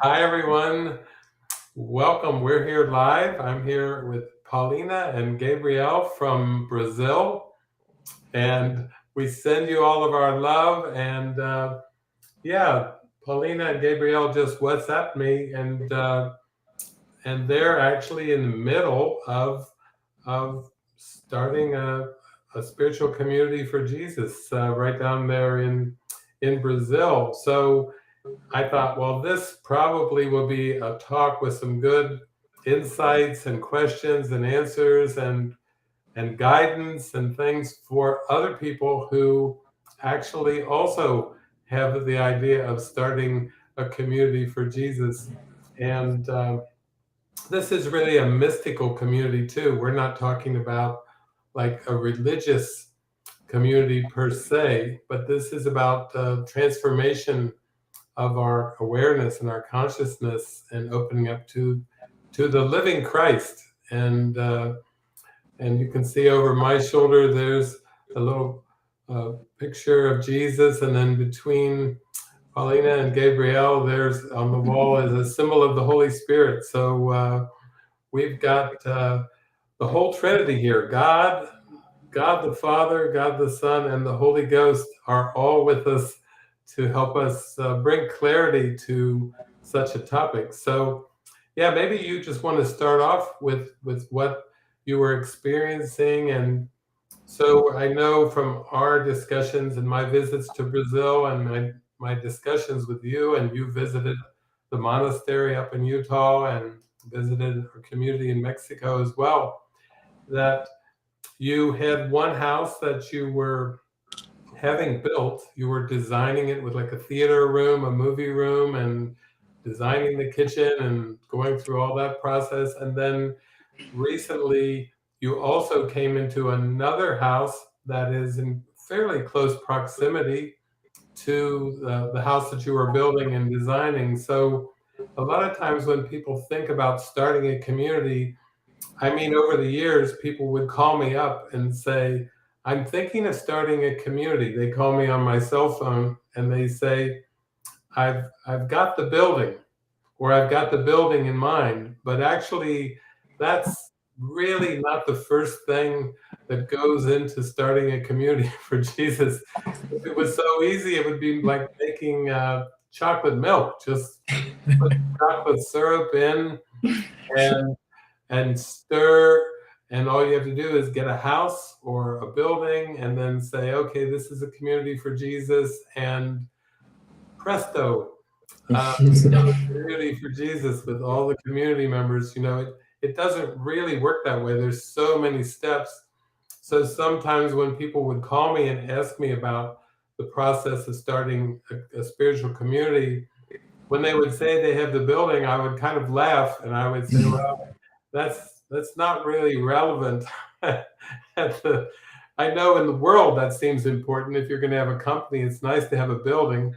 Hi, everyone. Welcome. We're here live. I'm here with Paulina and Gabriel from Brazil, and we send you all of our love. And yeah, Paulina and Gabriel just WhatsApped me, and they're actually in the middle of starting a spiritual community for Jesus right down there in Brazil. So I thought, well, this probably will be a talk with some good insights and questions and answers and guidance and things for other people who actually also have the idea of starting a community for Jesus. And this is really a mystical community too. We're not talking about like a religious community per se, but this is about transformation of our awareness and our consciousness and opening up to the living Christ. And you can see over my shoulder there's a little picture of Jesus, and then between Paulina and Gabriel, there's on the wall is a symbol of the Holy Spirit. So we've got the whole Trinity here. God the Father, God the Son, and the Holy Ghost are all with us to help us bring clarity to such a topic. So, yeah, maybe you just want to start off with what you were experiencing. And so I know from our discussions and my visits to Brazil and my discussions with you, and you visited the monastery up in Utah and visited a community in Mexico as well, that you had one house that you were having built. You were designing it with like a theater room, a movie room, and designing the kitchen and going through all that process. And then recently, you also came into another house that is in fairly close proximity to the house that you were building and designing. So, a lot of times when people think about starting a community, I mean, over the years, people would call me up and say, I'm thinking of starting a community. They call me on my cell phone and they say, I've got the building, or I've got the building in mind. But actually, that's really not the first thing that goes into starting a community for Jesus. If it was so easy, it would be like making chocolate milk. Just put chocolate syrup in and stir, and all you have to do is get a house or a building and then say, okay, this is a community for Jesus, and presto, we have a community for Jesus with all the community members. It doesn't really work that way. There's so many steps. So sometimes when people would call me and ask me about the process of starting a spiritual community, when they would say they have the building, I would kind of laugh and I would say, well, that's not really relevant. I know in the world that seems important. If you're going to have a company, it's nice to have a building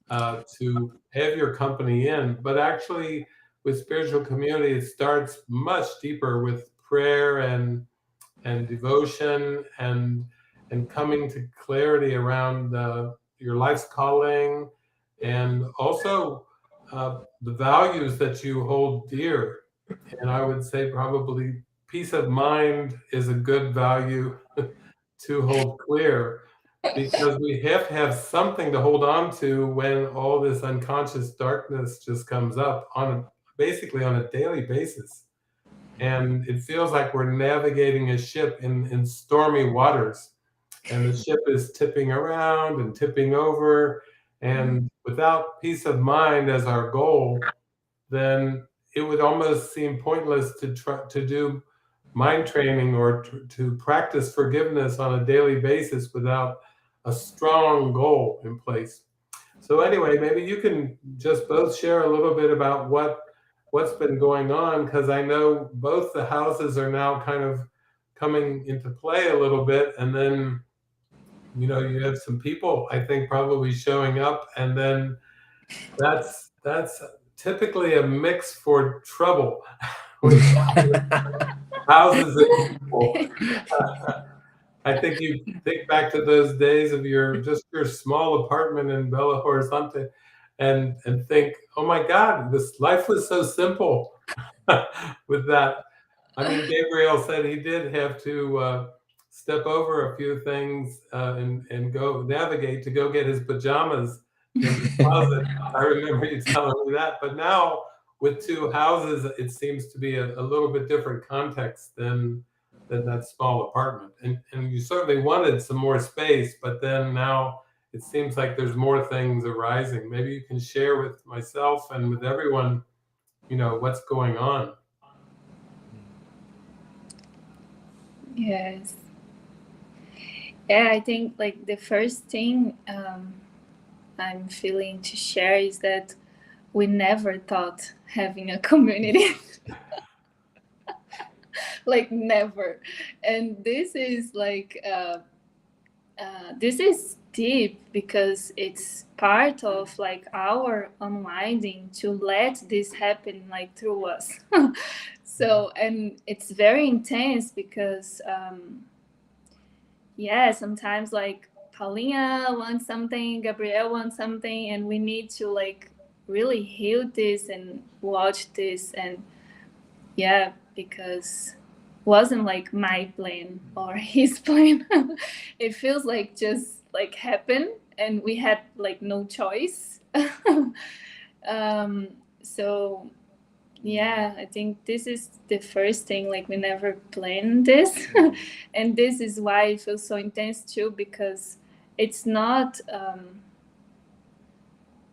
to have your company in. But actually, with spiritual community, it starts much deeper with prayer and devotion and coming to clarity around your life's calling, and also the values that you hold dear. And I would say probably peace of mind is a good value to hold clear, because we have to have something to hold on to when all this unconscious darkness just comes up basically on a daily basis. And it feels like we're navigating a ship in stormy waters, and the ship is tipping around and tipping over. And without peace of mind as our goal, then it would almost seem pointless to try to do mind training or to practice forgiveness on a daily basis without a strong goal in place. So anyway, maybe you can just both share a little bit about what's been going on, because I know both the houses are now kind of coming into play a little bit, and then you have some people I think probably showing up, and then that's typically a mix for trouble with houses and people. I think you think back to those days of your small apartment in Belo Horizonte, and think, oh my God, this life was so simple with that. I mean, Gabriel said he did have to step over a few things and go navigate to go get his pajamas in the closet. I remember you telling me that. But now with two houses, it seems to be a little bit different context than that small apartment. And you certainly wanted some more space, but then now it seems like there's more things arising. Maybe you can share with myself and with everyone, what's going on. Yes. Yeah, I think like the first thing I'm feeling to share is that we never thought having a community. Like never. And this is like this is deep because it's part of like our unwinding to let this happen like through us. So, and it's very intense because yeah, sometimes like Paulinha wants something, Gabriel wants something, and we need to like really heal this and watch this. And yeah, because wasn't like my plan or his plan. It feels like just like happened and we had like no choice. um so yeah, I think this is the first thing, like we never planned this. And this is why it feels so intense too, because it's not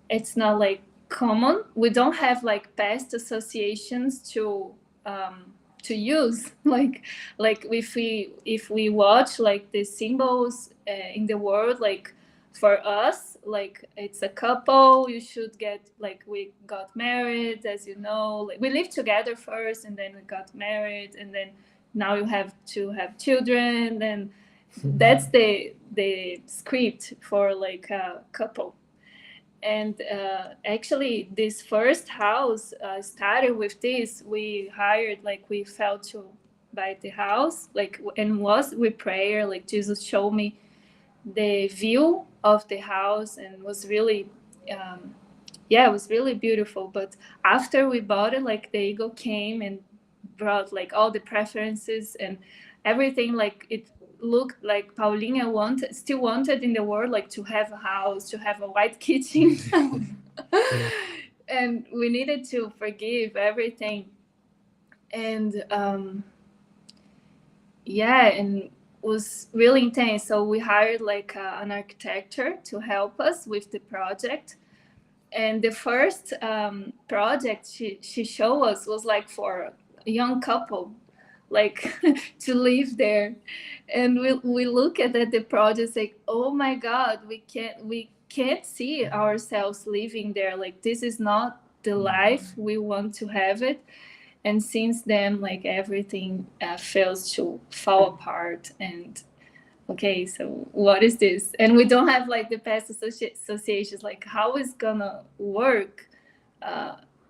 it's not like common. We don't have like past associations to use. Like if we watch like the symbols in the world, like for us, like it's a couple, you should get like, we got married, as you know, like we lived together first and then we got married, and then now you have to have children, and that's the script for like a couple. And actually this first house started with this. We hired, like we felt to buy the house, like, and was with prayer, like Jesus showed me the view of the house, and was really yeah, it was really beautiful. But after we bought it, like the ego came and brought like all the preferences and everything. Like it looked like Paulinha still wanted in the world, like to have a house, to have a white kitchen. And we needed to forgive everything. And yeah, and was really intense. So we hired like an architect to help us with the project. And the first project she showed us was like for a young couple, like to live there. And we look at the project like, oh my God, we can't see ourselves living there. Like this is not the life we want to have it. And since then, like everything fails to fall apart. And okay, so what is this? And we don't have like the past associations, like how is gonna work.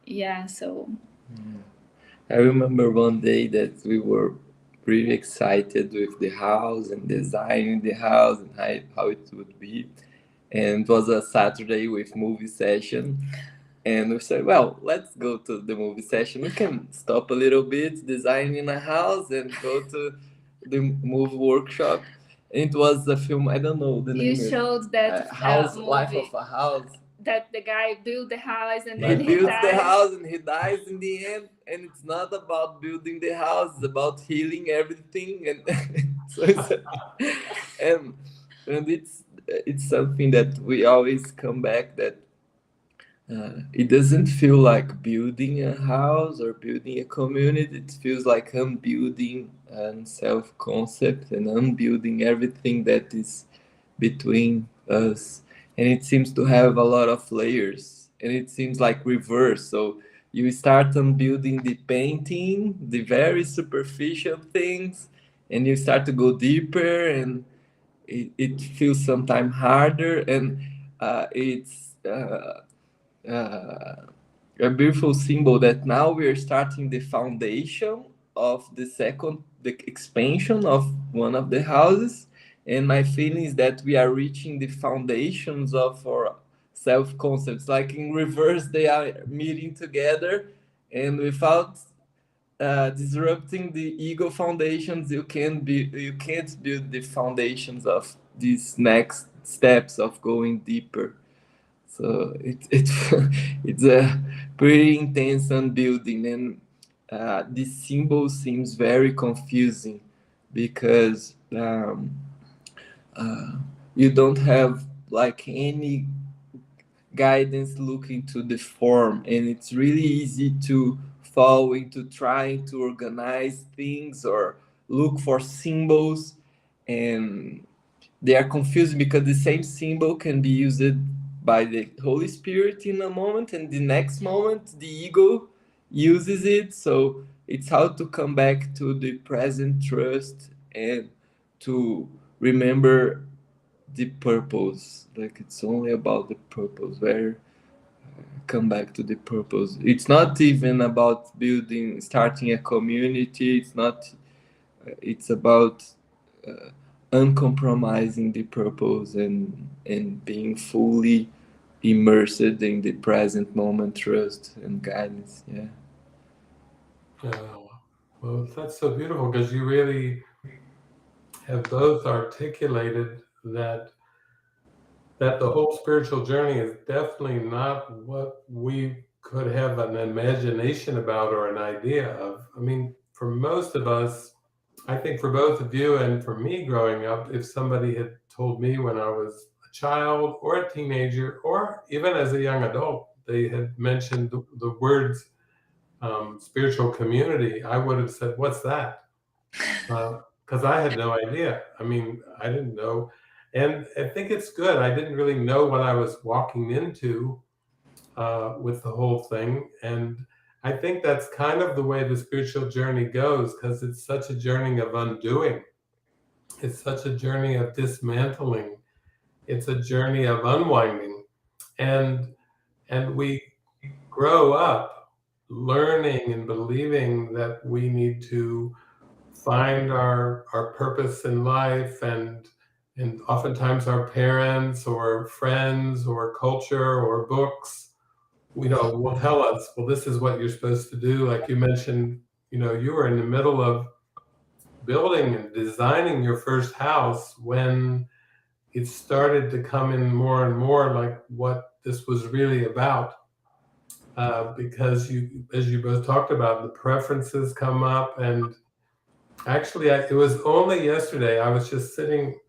Yeah, so I remember one day that we were pretty excited with the house and designing the house and how it would be. And it was a Saturday with movie session. And we said, well, let's go to the movie session. We can stop a little bit designing a house and go to the movie workshop. And it was a film, I don't know the you name. showed that House, movie, Life of a House. that the guy built the house and He then he builds the died. house and he dies in the end, and it's not about building the house, it's about healing everything. And so and and it's something that we always come back, that it doesn't feel like building a house or building a community. It feels like unbuilding self-concept and unbuilding everything that is between us. And it seems to have a lot of layers, and it seems like reverse. So you start unbuilding the painting, the very superficial things, and you start to go deeper, and it feels sometimes harder. And it's uh, a beautiful symbol that now we are starting the foundation of the expansion of one of the houses. And my feeling is that we are reaching the foundations of our self-concepts. Like in reverse, they are meeting together, and without disrupting the ego foundations, you can't build the foundations of these next steps of going deeper. So it's a pretty intense unbuilding, and this symbol seems very confusing because you don't have like any guidance looking to the form, and it's really easy to fall into trying to organize things or look for symbols, and they are confused because the same symbol can be used by the Holy Spirit in a moment, and the next moment the ego uses it. So it's how to come back to the present trust and to remember the purpose. Like it's only about the purpose. Where come back to the purpose. It's not even about starting a community. It's not. It's about uncompromising the purpose and being fully immersed in the present moment, trust and guidance. Yeah. Well, that's so beautiful because you really have both articulated that the whole spiritual journey is definitely not what we could have an imagination about or an idea of. I mean, for most of us, I think for both of you and for me growing up, if somebody had told me when I was a child or a teenager or even as a young adult, they had mentioned the words spiritual community, I would have said, "What's that?" Because I had no idea. I mean, I didn't know. And I think it's good. I didn't really know what I was walking into with the whole thing. And I think that's kind of the way the spiritual journey goes, because it's such a journey of undoing. It's such a journey of dismantling. It's a journey of unwinding. And we grow up learning and believing that we need to find our purpose in life, and oftentimes our parents or friends or culture or books, will tell us, well, this is what you're supposed to do. Like you mentioned, you were in the middle of building and designing your first house when it started to come in more and more like what this was really about. Because as you both talked about, the preferences come up. And actually, it was only yesterday, I was just sitting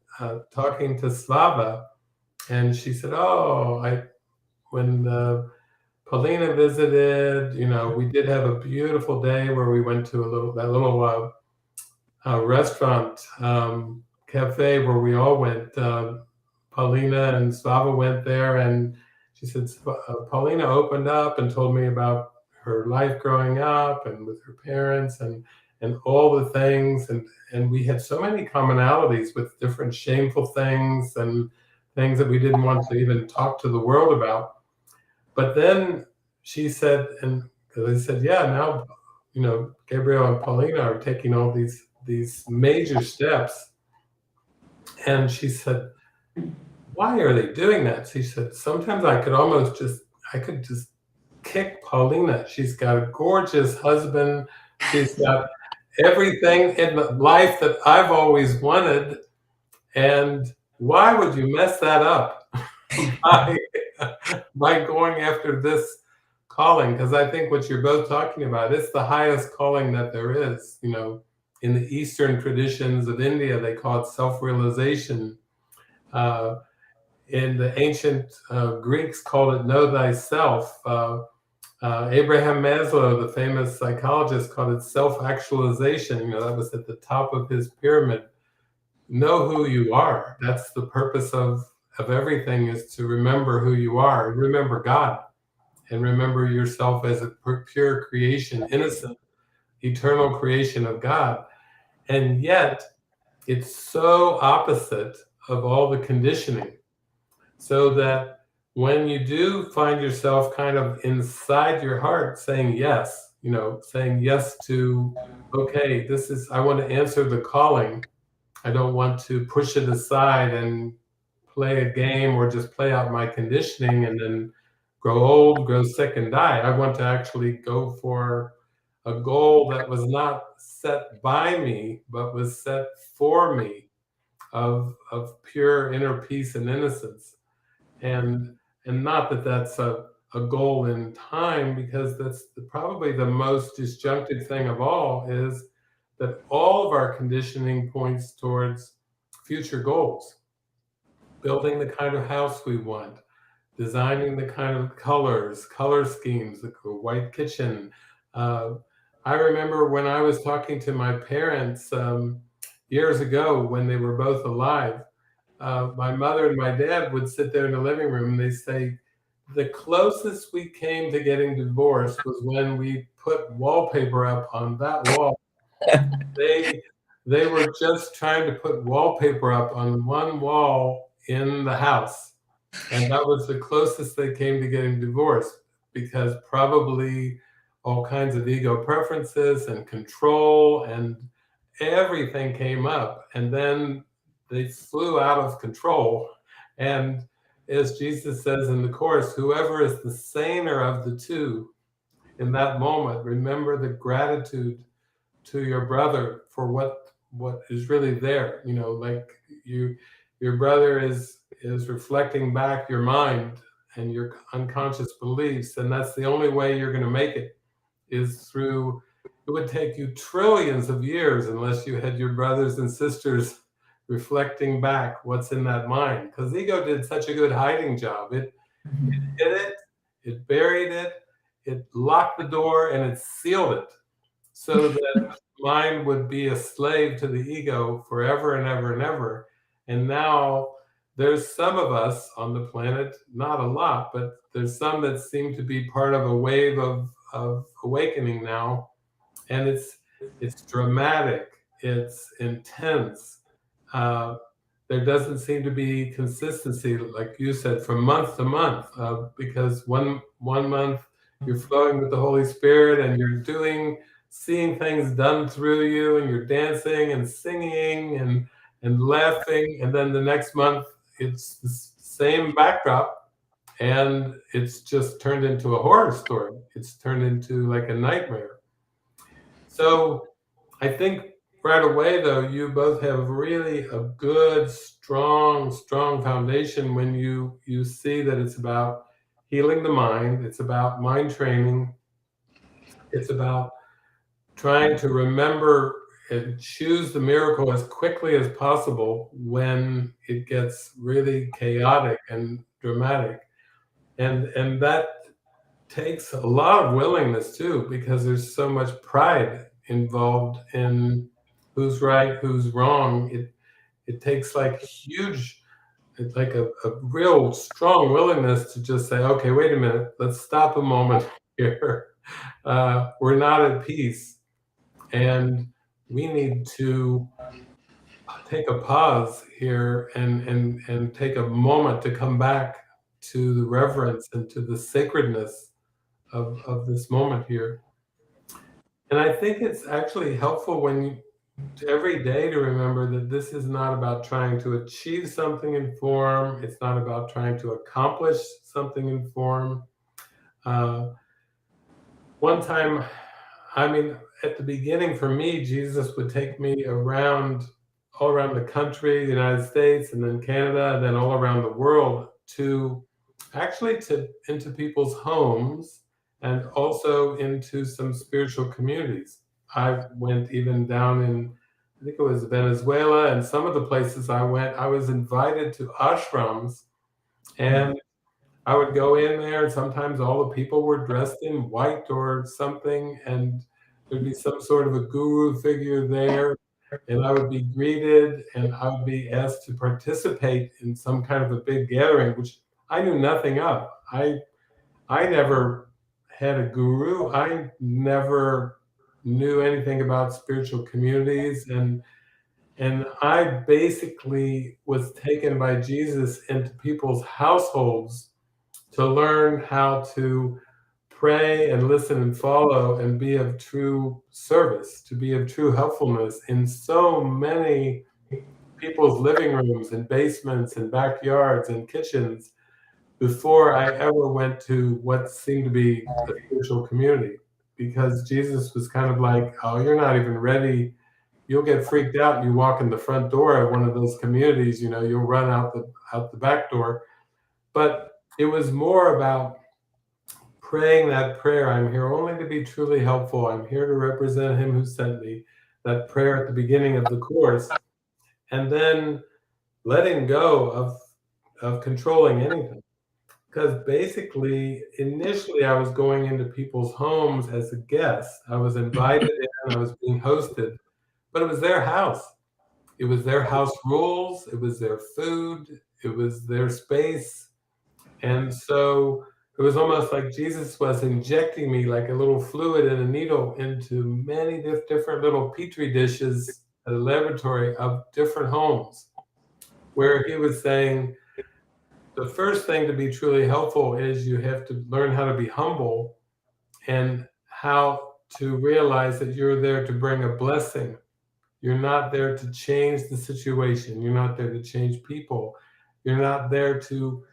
talking to Slava, and she said, "Oh, when Paulina visited, we did have a beautiful day where we went to that little restaurant, cafe where we all went. Paulina and Slava went there, and she said Paulina opened up and told me about her life growing up and with her parents and all the things, and we had so many commonalities with different shameful things and things that we didn't want to even talk to the world about. But then she said, and because I said, yeah, now Gabriel and Paulina are taking all these major steps. And she said, why are they doing that? She said, sometimes I could just kick Paulina. She's got a gorgeous husband. She's got everything in life that I've always wanted. And why would you mess that up by going after this calling? Because I think what you're both talking about, it's the highest calling that there is. In the Eastern traditions of India, they call it self-realization. In the ancient Greeks, called it know thyself. Abraham Maslow, the famous psychologist, called it self-actualization. That was at the top of his pyramid. Know who you are. That's the purpose of everything, is to remember who you are, remember God, and remember yourself as a pure creation, innocent, eternal creation of God. And yet, it's so opposite of all the conditioning. So that when you do find yourself kind of inside your heart saying yes, saying yes to, okay, I want to answer the calling. I don't want to push it aside and play a game or just play out my conditioning and then grow old, grow sick, and die. I want to actually go for a goal that was not set by me, but was set for me, of pure inner peace and innocence. And not that that's a goal in time, because that's probably the most disjunctive thing of all, is that all of our conditioning points towards future goals. Building the kind of house we want, designing the kind of color schemes, the white kitchen. I remember when I was talking to my parents years ago when they were both alive, my mother and my dad would sit there in the living room and they say, the closest we came to getting divorced was when we put wallpaper up on that wall. They were just trying to put wallpaper up on one wall in the house. And that was the closest they came to getting divorced, because probably all kinds of ego preferences and control and everything came up. And then they flew out of control. And as Jesus says in the Course, whoever is the saner of the two in that moment, remember the gratitude to your brother for what is really there. You know, like your brother is reflecting back your mind and your unconscious beliefs, and that's the only way you're going to make it, is through. It would take you trillions of years unless you had your brothers and sisters reflecting back what's in that mind, because ego did such a good hiding job. It hid it, it buried it, it locked the door, and it sealed it, so that mind would be a slave to the ego forever and ever and ever. And now there's some of us on the planet, not a lot, but there's some that seem to be part of a wave of awakening now. And it's dramatic, it's intense. There doesn't seem to be consistency, like you said, from month to month, because one month you're flowing with the Holy Spirit and you're seeing things done through you, and you're dancing and singing and laughing, and then the next month it's the same backdrop and it's just turned into a horror story. It's turned into like a nightmare. So I think right away, though, you both have really a good, strong foundation when you see that it's about healing the mind, it's about mind training, it's about trying to remember and choose the miracle as quickly as possible when it gets really chaotic and dramatic. And that takes a lot of willingness too, because there's so much pride involved in who's right, who's wrong. It takes like it's like a real strong willingness to just say, okay, wait a minute, let's stop a moment here. We're not at peace. And we need to take a pause here and take a moment to come back to the reverence and to the sacredness of this moment here. And I think it's actually helpful every day to remember that this is not about trying to achieve something in form. It's not about trying to accomplish something in form. One time, I mean, at the beginning for me, Jesus would take me all around the country, the United States, and then Canada, and then all around the world into people's homes and also into some spiritual communities. I went even down in, I think it was Venezuela, and some of the places I went, I was invited to ashrams, and I would go in there, and sometimes all the people were dressed in white or something, and there'd be some sort of a guru figure there, and I would be greeted, and I would be asked to participate in some kind of a big gathering, which I knew nothing of. I never had a guru. I never knew anything about spiritual communities, and I basically was taken by Jesus into people's households to learn how to pray and listen and follow and be of true service, to be of true helpfulness in so many people's living rooms and basements and backyards and kitchens before I ever went to what seemed to be a spiritual community, because Jesus was kind of like, oh, you're not even ready. You'll get freaked out. You walk in the front door of one of those communities, you know, you'll run out the back door. But it was more about praying that prayer, I'm here only to be truly helpful. I'm here to represent him who sent me. That prayer at the beginning of the course. And then letting go of controlling anything. Because basically, initially, I was going into people's homes as a guest. I was invited in, I was being hosted, but it was their house. It was their house rules, it was their food, it was their space. And so it was almost like Jesus was injecting me like a little fluid and a needle into many different little petri dishes at a laboratory of different homes, where he was saying, the first thing to be truly helpful is you have to learn how to be humble and how to realize that you're there to bring a blessing. You're not there to change the situation. You're not there to change people. You're not there to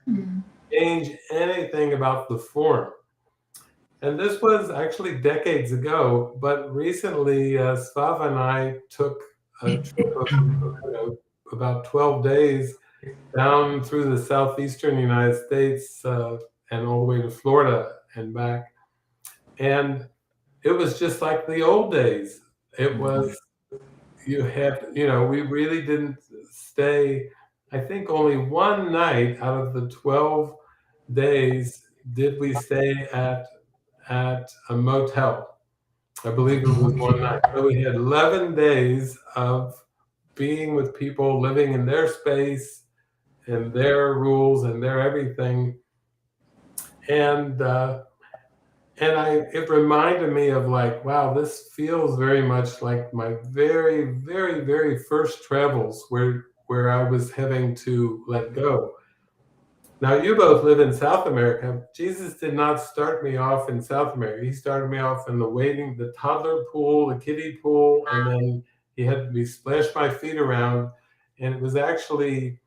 change anything about the form. And this was actually decades ago, but recently Svava and I took a trip of about 12 days down through the southeastern United States and all the way to Florida and back. And it was just like the old days. It was, we really didn't stay. I think only one night out of the 12 days did we stay at a motel. I believe it was one night. So we had 11 days of being with people, living in their space, and their rules and their everything, and it reminded me of like, wow, this feels very much like my very, very, very first travels where I was having to let go. Now, you both live in South America. Jesus did not start me off in South America. He started me off in the toddler pool, the kiddie pool, and then he had me splash my feet around, and it was actually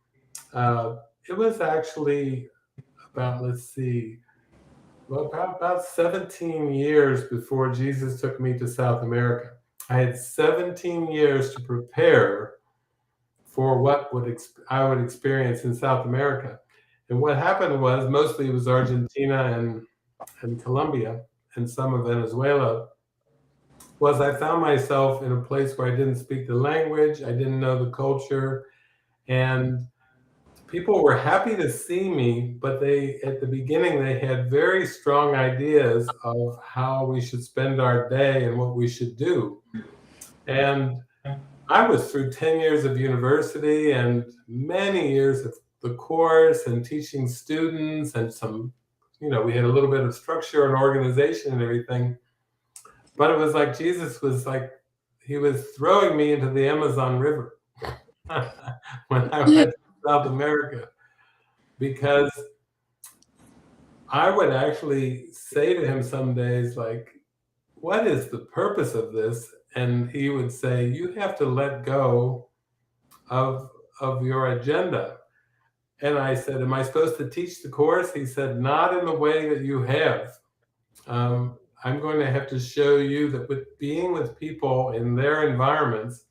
about, let's see, about 17 years before Jesus took me to South America. I had 17 years to prepare for what I would experience in South America. And what happened was, mostly it was Argentina and Colombia and some of Venezuela, was I found myself in a place where I didn't speak the language, I didn't know the culture, and people were happy to see me, but at the beginning, they had very strong ideas of how we should spend our day and what we should do. And I was through 10 years of university and many years of the course and teaching students and some, we had a little bit of structure and organization and everything. But it was like Jesus was like, he was throwing me into the Amazon River when I went to South America, because I would actually say to him some days, like, what is the purpose of this? And he would say, you have to let go of your agenda. And I said, am I supposed to teach the course? He said, not in the way that you have. I'm going to have to show you that with being with people in their environments,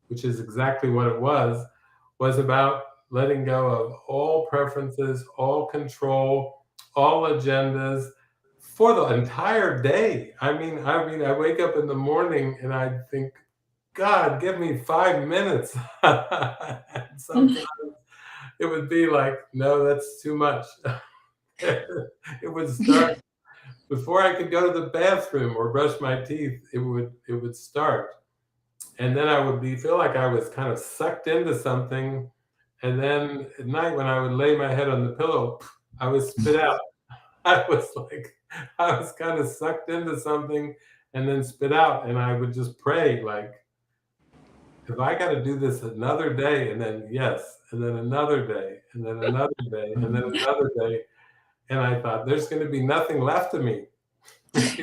which is exactly what it was about letting go of all preferences, all control, all agendas for the entire day. I mean, I wake up in the morning and I think, God, give me 5 minutes. And sometimes it would be like, no, that's too much. It would start before I could go to the bathroom or brush my teeth. It would start, and then I would feel like I was kind of sucked into something. And then at night, when I would lay my head on the pillow, I would spit out. I was kind of sucked into something and then spit out, and I would just pray, like, if I got to do this another day, and then yes, and then another day, and then another day, and then another day, and I thought, there's going to be nothing left of me. There's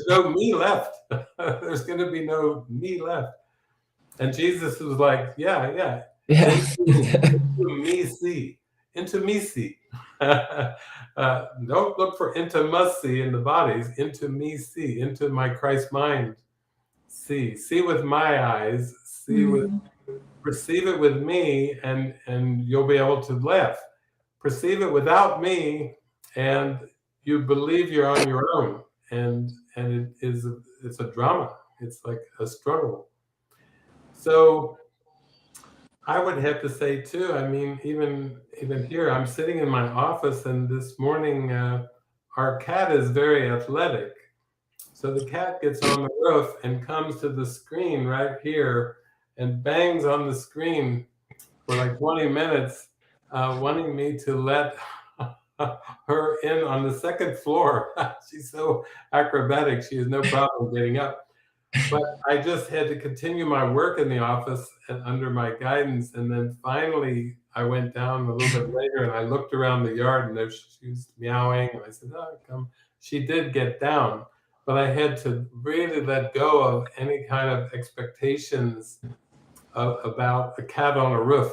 no me left. There's going to be no me left. And Jesus was like, yeah, Yeah. intimacy. Don't look for intimacy in the bodies, intimacy, into my Christ mind. See with my eyes, perceive it with me, and you'll be able to laugh. Perceive it without me, and you believe you're on your own, and it's a drama. It's like a struggle. So I would have to say too, I mean, even here, I'm sitting in my office, and this morning our cat is very athletic. So the cat gets on the roof and comes to the screen right here and bangs on the screen for like 20 minutes, wanting me to let her in on the second floor. She's so acrobatic, she has no problem getting up. But I just had to continue my work in the office under my guidance. And then finally, I went down a little bit later and I looked around the yard, and there she was meowing. And I said, oh, come. She did get down, but I had to really let go of any kind of expectations about a cat on a roof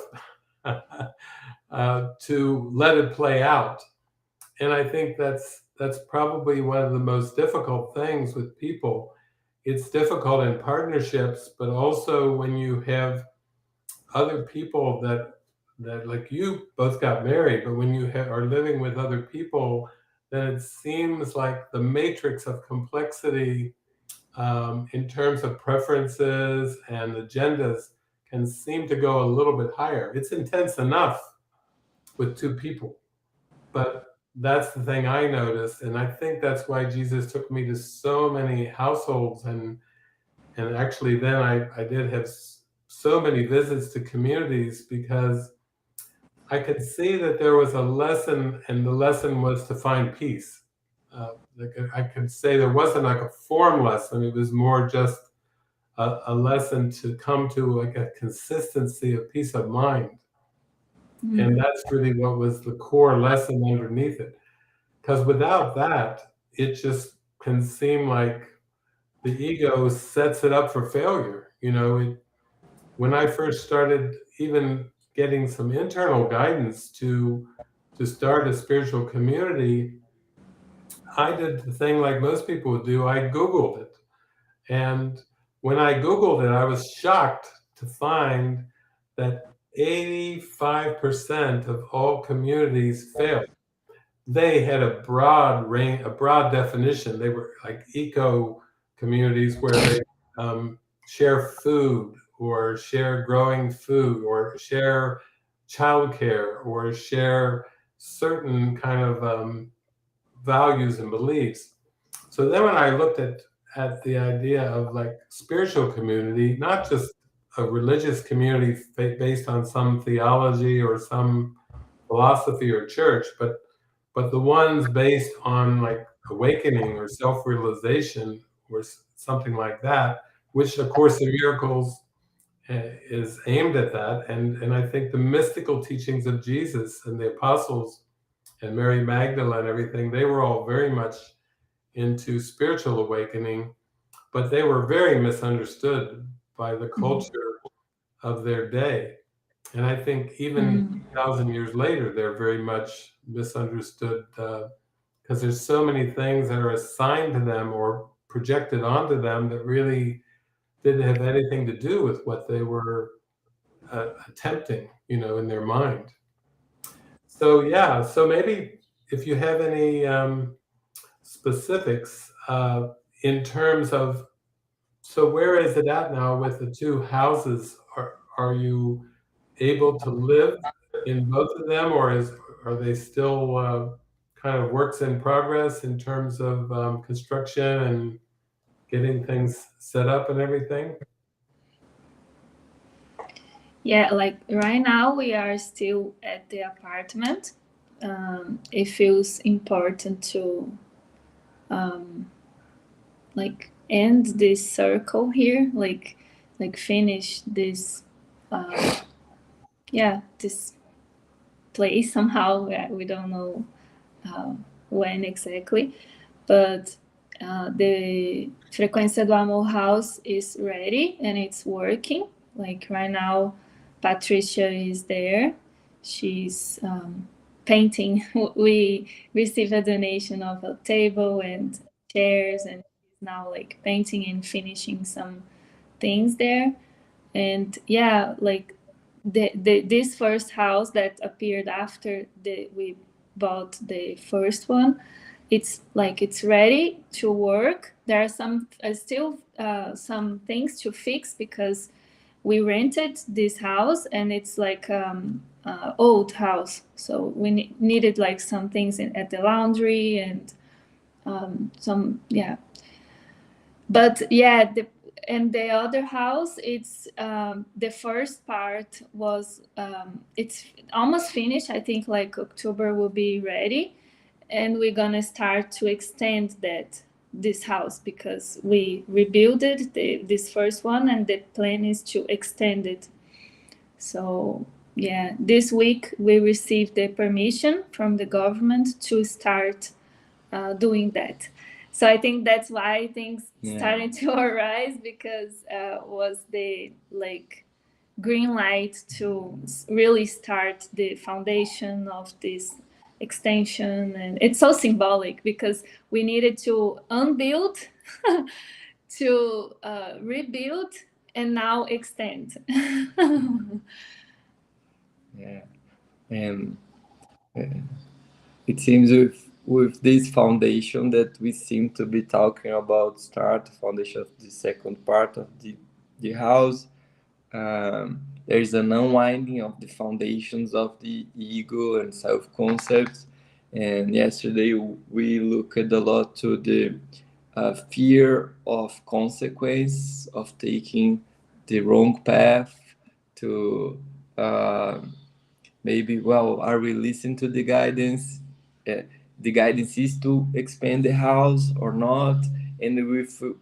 to let it play out. And I think that's probably one of the most difficult things with people. It's difficult in partnerships, but also when you have other people that like you both got married, but when you are living with other people, then it seems like the matrix of complexity in terms of preferences and agendas can seem to go a little bit higher. It's intense enough with two people, but that's the thing I noticed, and I think that's why Jesus took me to so many households, and actually then I did have so many visits to communities, because I could see that there was a lesson, and the lesson was to find peace. Like I could say there wasn't like a form lesson, it was more just a lesson to come to like a consistency of peace of mind. And that's really what was the core lesson underneath it. Because without that, it just can seem like the ego sets it up for failure. You know, when I first started even getting some internal guidance to start a spiritual community, I did the thing like most people would do. I Googled it. And when I Googled it, I was shocked to find that 85% of all communities fail. They had a broad range, a broad definition. They were like eco communities where they share food, or share growing food, or share childcare, or share certain kind of values and beliefs. So then when I looked at the idea of like spiritual community, not just a religious community based on some theology or some philosophy or church, but the ones based on like awakening or self-realization or something like that, which A Course in Miracles is aimed at that. And I think the mystical teachings of Jesus and the apostles and Mary Magdalene and everything, they were all very much into spiritual awakening, but they were very misunderstood by the culture of their day. And I think even 2,000 years later, they're very much misunderstood, because there's so many things that are assigned to them or projected onto them that really didn't have anything to do with what they were attempting, you know, in their mind. So yeah, so maybe if you have any specifics in terms of, so where is it at now with the two houses? Are you able to live in both of them, or are they still kind of works in progress in terms of construction and getting things set up and everything? Yeah, like right now we are still at the apartment. It feels important to like end this circle here, like finish this this place somehow. We don't know when exactly, but the Frequência do Amor house is ready and it's working. Like right now, Patricia is there. She's painting. We received a donation of a table and chairs, and she's now like painting and finishing some things there. And yeah, like this first house that appeared after we bought the first one, it's like it's ready to work. There are some still some things to fix because we rented this house and it's like old house, so we needed like some things at the laundry and some, yeah. But yeah, the other house, it's the first part was it's almost finished. I think like October will be ready, and we're gonna start to extend this house because we rebuilt it, this first one, and the plan is to extend it. So yeah, this week we received the permission from the government to start doing that. So I think that's why things started to arise, because was the like green light to really start the foundation of this extension. And it's so symbolic because we needed to unbuild to rebuild and now extend. Yeah, and it seems with this foundation that we seem to be talking about start foundation of the second part of the house. There is an unwinding of the foundations of the ego and self-concepts. And yesterday we looked a lot to the fear of consequence of taking the wrong path, to maybe, well, are we listening to the guidance? The guidance is to expand the house or not? And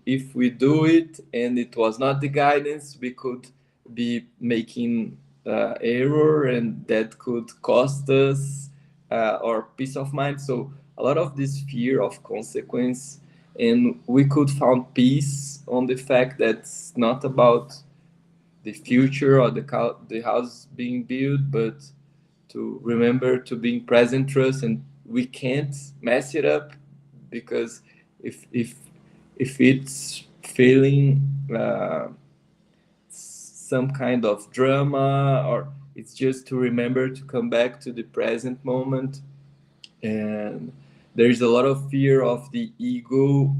if we do it and it was not the guidance, we could be making error, and that could cost us our peace of mind. So a lot of this fear of consequence, and we could find peace on the fact that it's not about the future or the house being built, but to remember to be in present trust, and we can't mess it up, because if it's feeling some kind of drama, or it's just to remember to come back to the present moment. And there's a lot of fear of the ego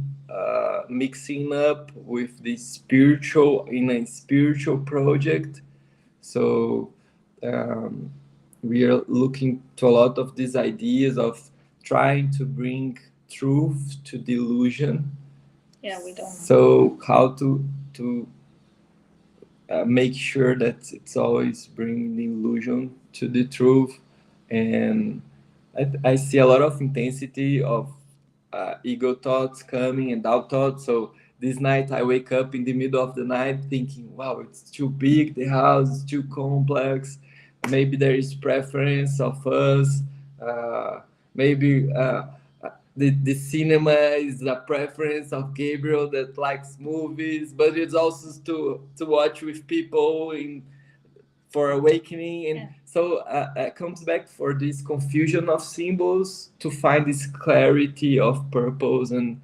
mixing up with the spiritual in a spiritual project. So we are looking to a lot of these ideas of trying to bring truth to delusion. Yeah, we don't. So how to make sure that it's always bringing the illusion to the truth. And I see a lot of intensity of ego thoughts coming and doubt thoughts. So this night I wake up in the middle of the night thinking, wow, it's too big, the house is too complex, maybe there is preference of us, maybe the cinema is a preference of Gabriel that likes movies, but it's also to watch with people for awakening. And so it comes back for this confusion of symbols to find this clarity of purpose, and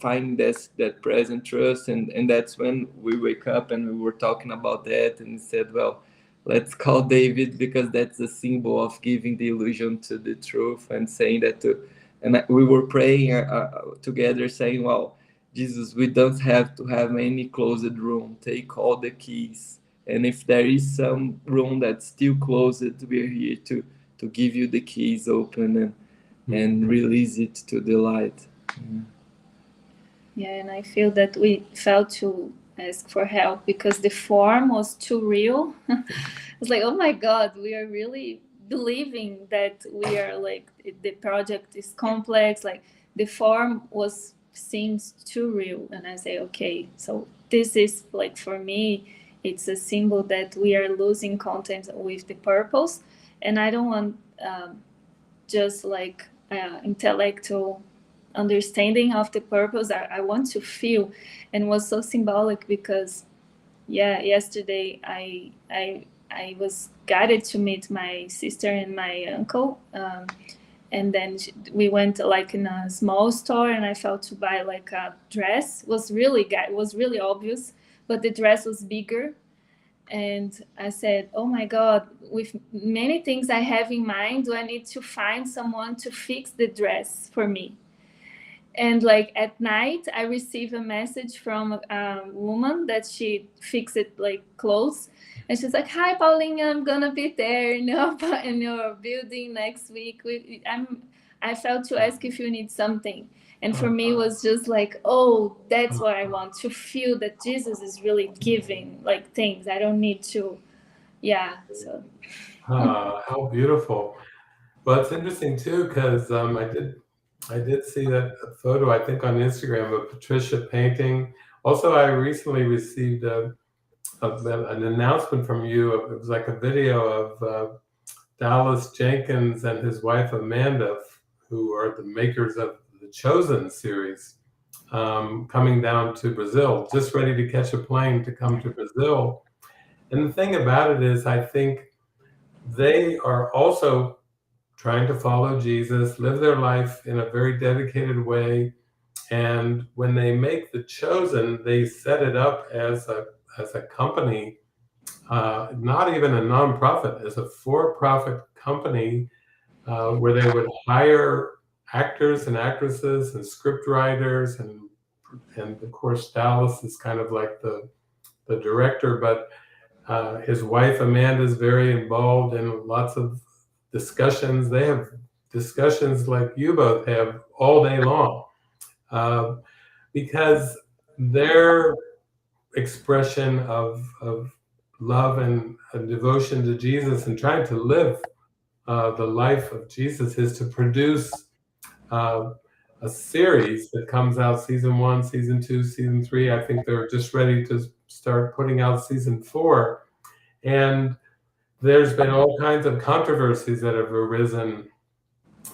find that present trust. And that's when we wake up and we were talking about that and said, well, let's call David, because that's a symbol of giving the illusion to the truth, and saying that and we were praying together, saying, well, Jesus, we don't have to have any closed room. Take all the keys. And if there is some room that's still closed, we're here to give you the keys open and release it to the light. Yeah, and I feel that we felt to ask for help because the form was too real. It's like, oh my God, we are really believing that we are like, the project is complex. Like the form seems too real. And I say, okay, so this is like, for me, it's a symbol that we are losing content with the purpose. And I don't want just like intellectual understanding of the purpose. I want to feel. And was so symbolic because yesterday I was guided to meet my sister and my uncle, and then we went like in a small store, and I felt to buy like a dress. It was really obvious, but the dress was bigger. And I said, oh my God, with many things I have in mind, do I need to find someone to fix the dress for me? And like at night, I received a message from a woman that she fixed like clothes. And she's like, hi, Paulinha, I'm going to be there in your building next week. I felt to ask if you need something. And for me, it was just like, oh, that's what I want, to feel that Jesus is really giving like things. I don't need to, so. How beautiful. Well, it's interesting too, because I did see that photo, I think on Instagram, of Patricia painting. Also, I recently received an announcement from you. It was like a video of Dallas Jenkins and his wife Amanda, who are the makers of the Chosen series, coming down to Brazil, just ready to catch a plane to come to Brazil. And the thing about it is, I think they are also trying to follow Jesus, live their life in a very dedicated way. And when they make The Chosen, they set it up as a company, not even a nonprofit, as a for-profit company, where they would hire actors and actresses and script writers, and of course Dallas is kind of like the director, but his wife Amanda is very involved in lots of discussions. They have discussions like you both have all day long, because their expression of love and devotion to Jesus and trying to live the life of Jesus is to produce a series that comes out, season 1, season 2, season 3. I think they're just ready to start putting out season 4. And there's been all kinds of controversies that have arisen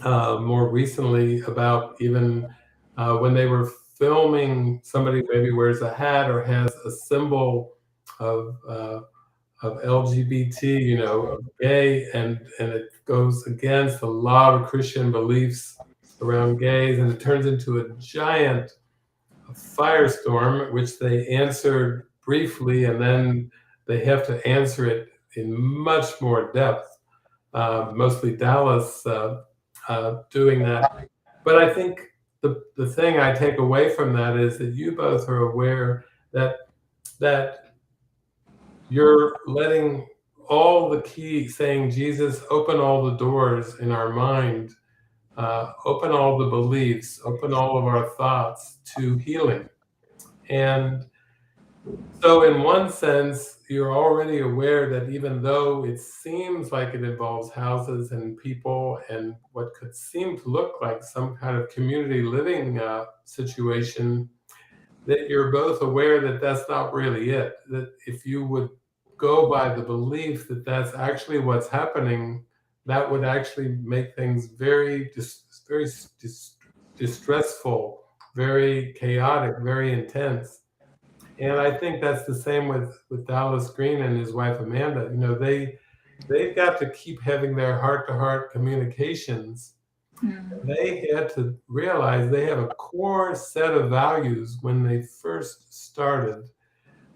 more recently about even when they were filming, somebody maybe wears a hat or has a symbol of LGBT, of gay, and it goes against a lot of Christian beliefs around gays, and it turns into a giant firestorm, which they answered briefly, and then they have to answer it in much more depth. Mostly Dallas doing that. But I think the thing I take away from that is that you both are aware that you're letting all the key, saying, Jesus, open all the doors in our mind, open all the beliefs, open all of our thoughts to healing. And so in one sense, you're already aware that even though it seems like it involves houses and people and what could seem to look like some kind of community living situation, that you're both aware that that's not really it. That if you would go by the belief that that's actually what's happening, that would actually make things very distressful, very chaotic, very intense. And I think that's the same with Dallas Green and his wife Amanda. They've got to keep having their heart-to-heart communications. They had to realize they have a core set of values when they first started,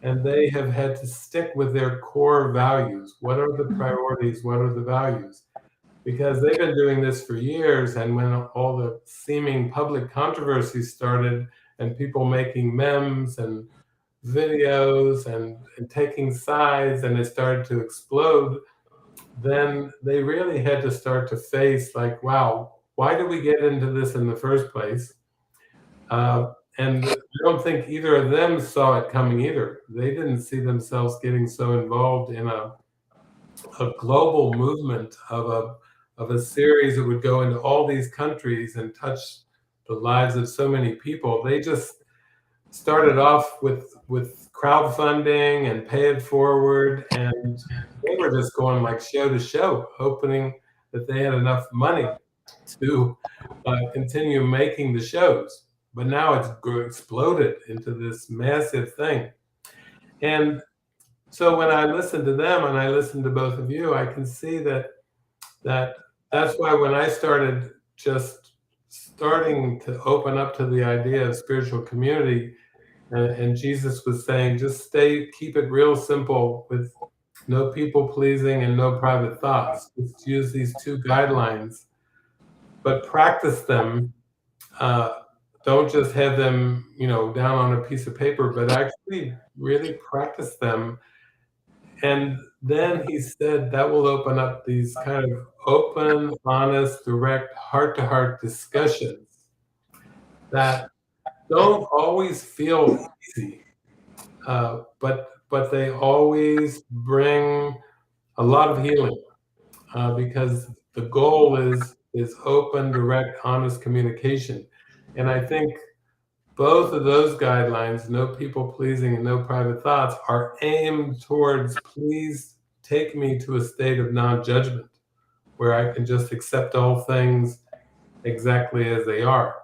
and they have had to stick with their core values. What are the priorities? What are the values? Because they've been doing this for years, and when all the seeming public controversies started and people making memes and videos and taking sides, and it started to explode, then they really had to start to face like, wow, why did we get into this in the first place? And I don't think either of them saw it coming either. They didn't see themselves getting so involved in a global movement of a series that would go into all these countries and touch the lives of so many people. They just started off with crowdfunding and pay it forward, and they were just going like show to show, hoping that they had enough money to continue making the shows. But now it's exploded into this massive thing. And So when I listen to them and I listen to both of you, I can see that's why when I started just starting to open up to the idea of spiritual community, and Jesus was saying, just keep it real simple with no people pleasing and no private thoughts. Just use these two guidelines, but practice them. Don't just have them, down on a piece of paper, but actually really practice them. And then he said that will open up these kind of open, honest, direct, heart-to-heart discussions that don't always feel easy, but they always bring a lot of healing, because the goal is open, direct, honest communication. And I think both of those guidelines, no people pleasing and no private thoughts, are aimed towards, please take me to a state of non-judgment where I can just accept all things exactly as they are.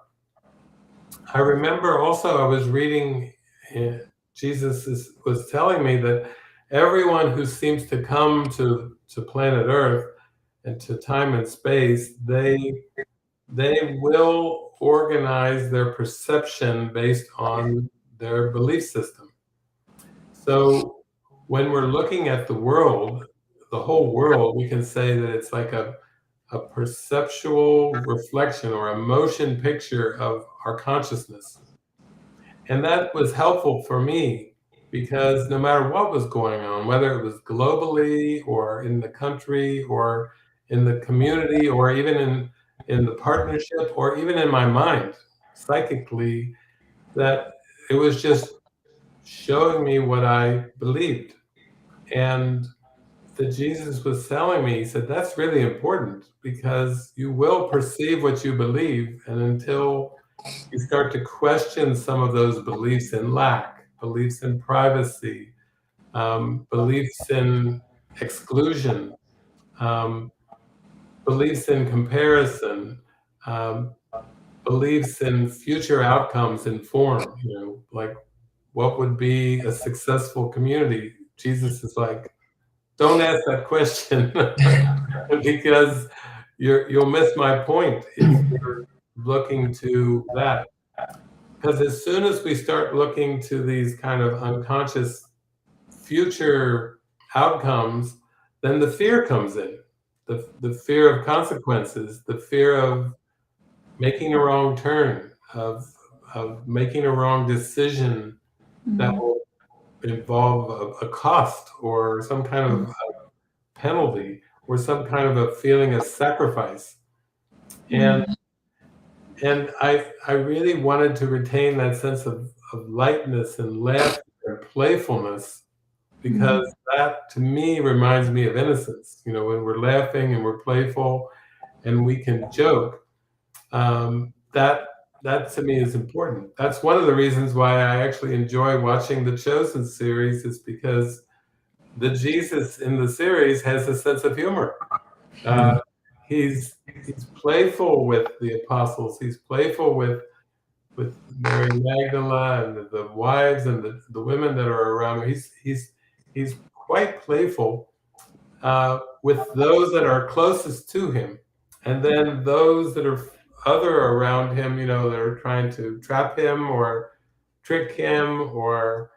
I remember also I was reading, Jesus was telling me that everyone who seems to come to planet Earth and to time and space, they will organize their perception based on their belief system. So when we're looking at the world, the whole world, we can say that it's like a perceptual reflection or a motion picture of our consciousness. And that was helpful for me because no matter what was going on, whether it was globally or in the country or in the community or even in the partnership or even in my mind, psychically, that it was just showing me what I believed. And that Jesus was telling me, he said, that's really important because you will perceive what you believe. And until you start to question some of those beliefs in lack, beliefs in privacy, beliefs in exclusion, beliefs in comparison, beliefs in future outcomes in form, like what would be a successful community? Jesus is like, don't ask that question because you'll miss my point if you're looking to that. Because as soon as we start looking to these kind of unconscious future outcomes, then the fear comes in, the fear of consequences, the fear of making a wrong turn, of making a wrong decision that will involve a cost or some kind of penalty or some kind of a feeling of sacrifice. And I really wanted to retain that sense of lightness and laughter and playfulness because that to me reminds me of innocence. When we're laughing and we're playful and we can joke, that to me is important. That's one of the reasons why I actually enjoy watching the Chosen series, is because the Jesus in the series has a sense of humor. He's playful with the apostles. He's playful with Mary Magdalene and the wives and the women that are around him. He's quite playful with those that are closest to him, and then those that are other around him, that are trying to trap him or trick him or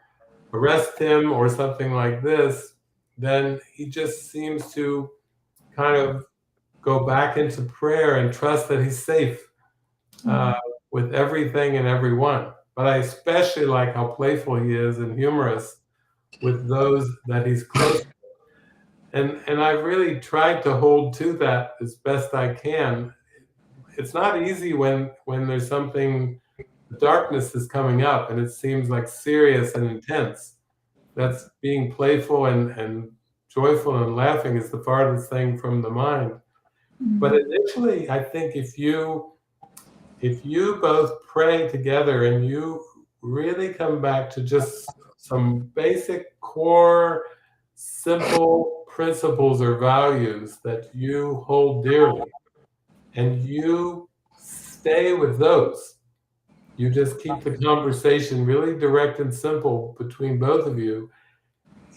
arrest him or something like this, then he just seems to kind of go back into prayer and trust that he's safe with everything and everyone. But I especially like how playful he is and humorous with those that he's close to. And I've really tried to hold to that as best I can. It's not easy when there's something, darkness is coming up and it seems like serious and intense. That's being playful and joyful and laughing is the farthest thing from the mind. But initially, I think if you both pray together and you really come back to just some basic core, simple principles or values that you hold dearly, and you stay with those, you just keep the conversation really direct and simple between both of you,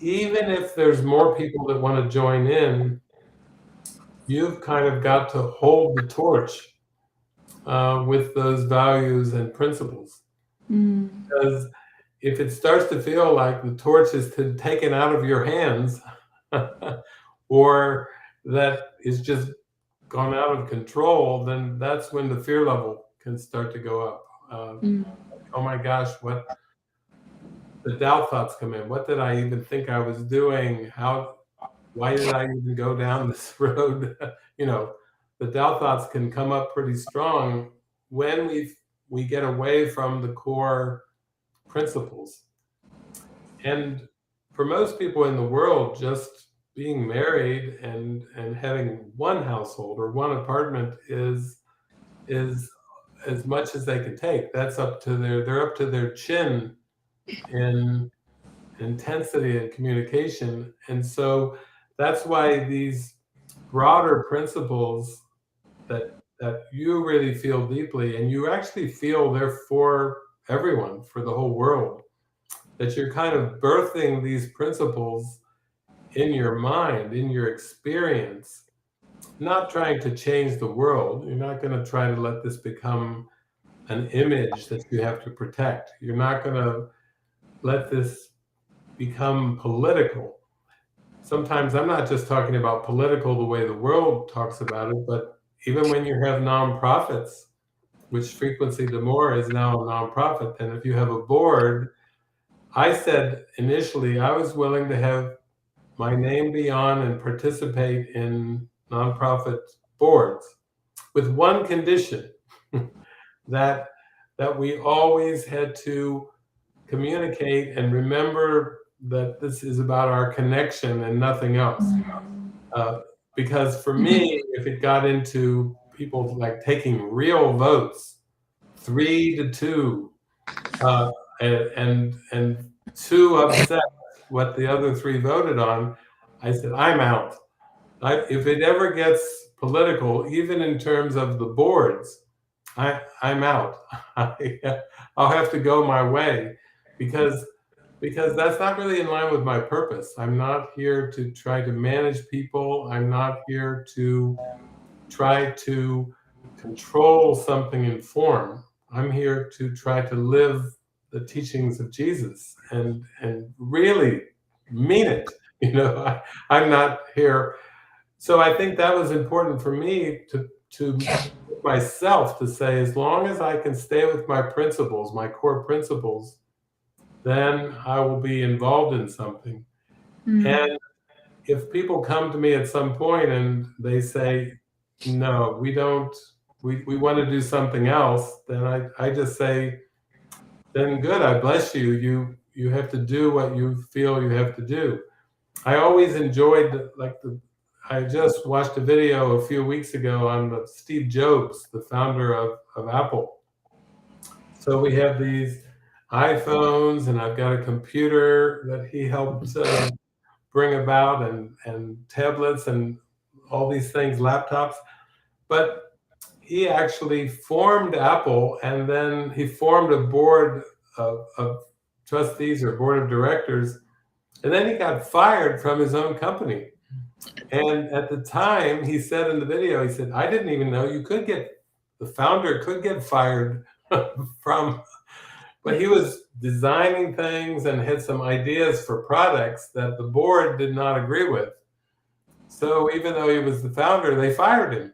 even if there's more people that want to join in, you've kind of got to hold the torch with those values and principles. Because if it starts to feel like the torch is taken out of your hands, or that is just gone out of control, then that's when the fear level can start to go up. Oh my gosh, what the doubt thoughts come in. What did I even think I was doing? Why did I even go down this road? You know, the doubt thoughts can come up pretty strong when we get away from the core principles. And for most people in the world, just being married and having one household or one apartment is as much as they can take. That's they're up to their chin in intensity and communication. And so that's why these broader principles that you really feel deeply, and you actually feel they're for everyone, for the whole world, that you're kind of birthing these principles in your mind, in your experience, not trying to change the world. You're not going to try to let this become an image that you have to protect. You're not going to let this become political. Sometimes I'm not just talking about political the way the world talks about it, but even when you have nonprofits, which Frequency Demore is now a nonprofit, and if you have a board, I said initially I was willing to have my name be on and participate in nonprofit boards with one condition, that we always had to communicate and remember that this is about our connection and nothing else. Because for me, if it got into people like taking real votes, 3-2, and 2 upset what the other 3 voted on, I said, I'm out. If it ever gets political, even in terms of the boards, I'm out. I'll have to go my way, because that's not really in line with my purpose. I'm not here to try to manage people. I'm not here to try to control something in form. I'm here to try to live the teachings of Jesus and really mean it. You know, I'm not here. So I think that was important for me to myself to say, as long as I can stay with my principles, my core principles, then I will be involved in something. And if people come to me at some point and they say, no, we don't, we want to do something else, then I just say, then good, I bless you. You have to do what you feel you have to do. I always enjoyed I just watched a video a few weeks ago on Steve Jobs, the founder of Apple. So we have these iPhones, and I've got a computer that he helped bring about, and tablets and all these things, laptops. But he actually formed Apple, and then he formed a board of trustees or board of directors, and then he got fired from his own company. And at the time, he said in the video, he said, I didn't even know the founder could get fired from, but he was designing things and had some ideas for products that the board did not agree with. So even though he was the founder, they fired him.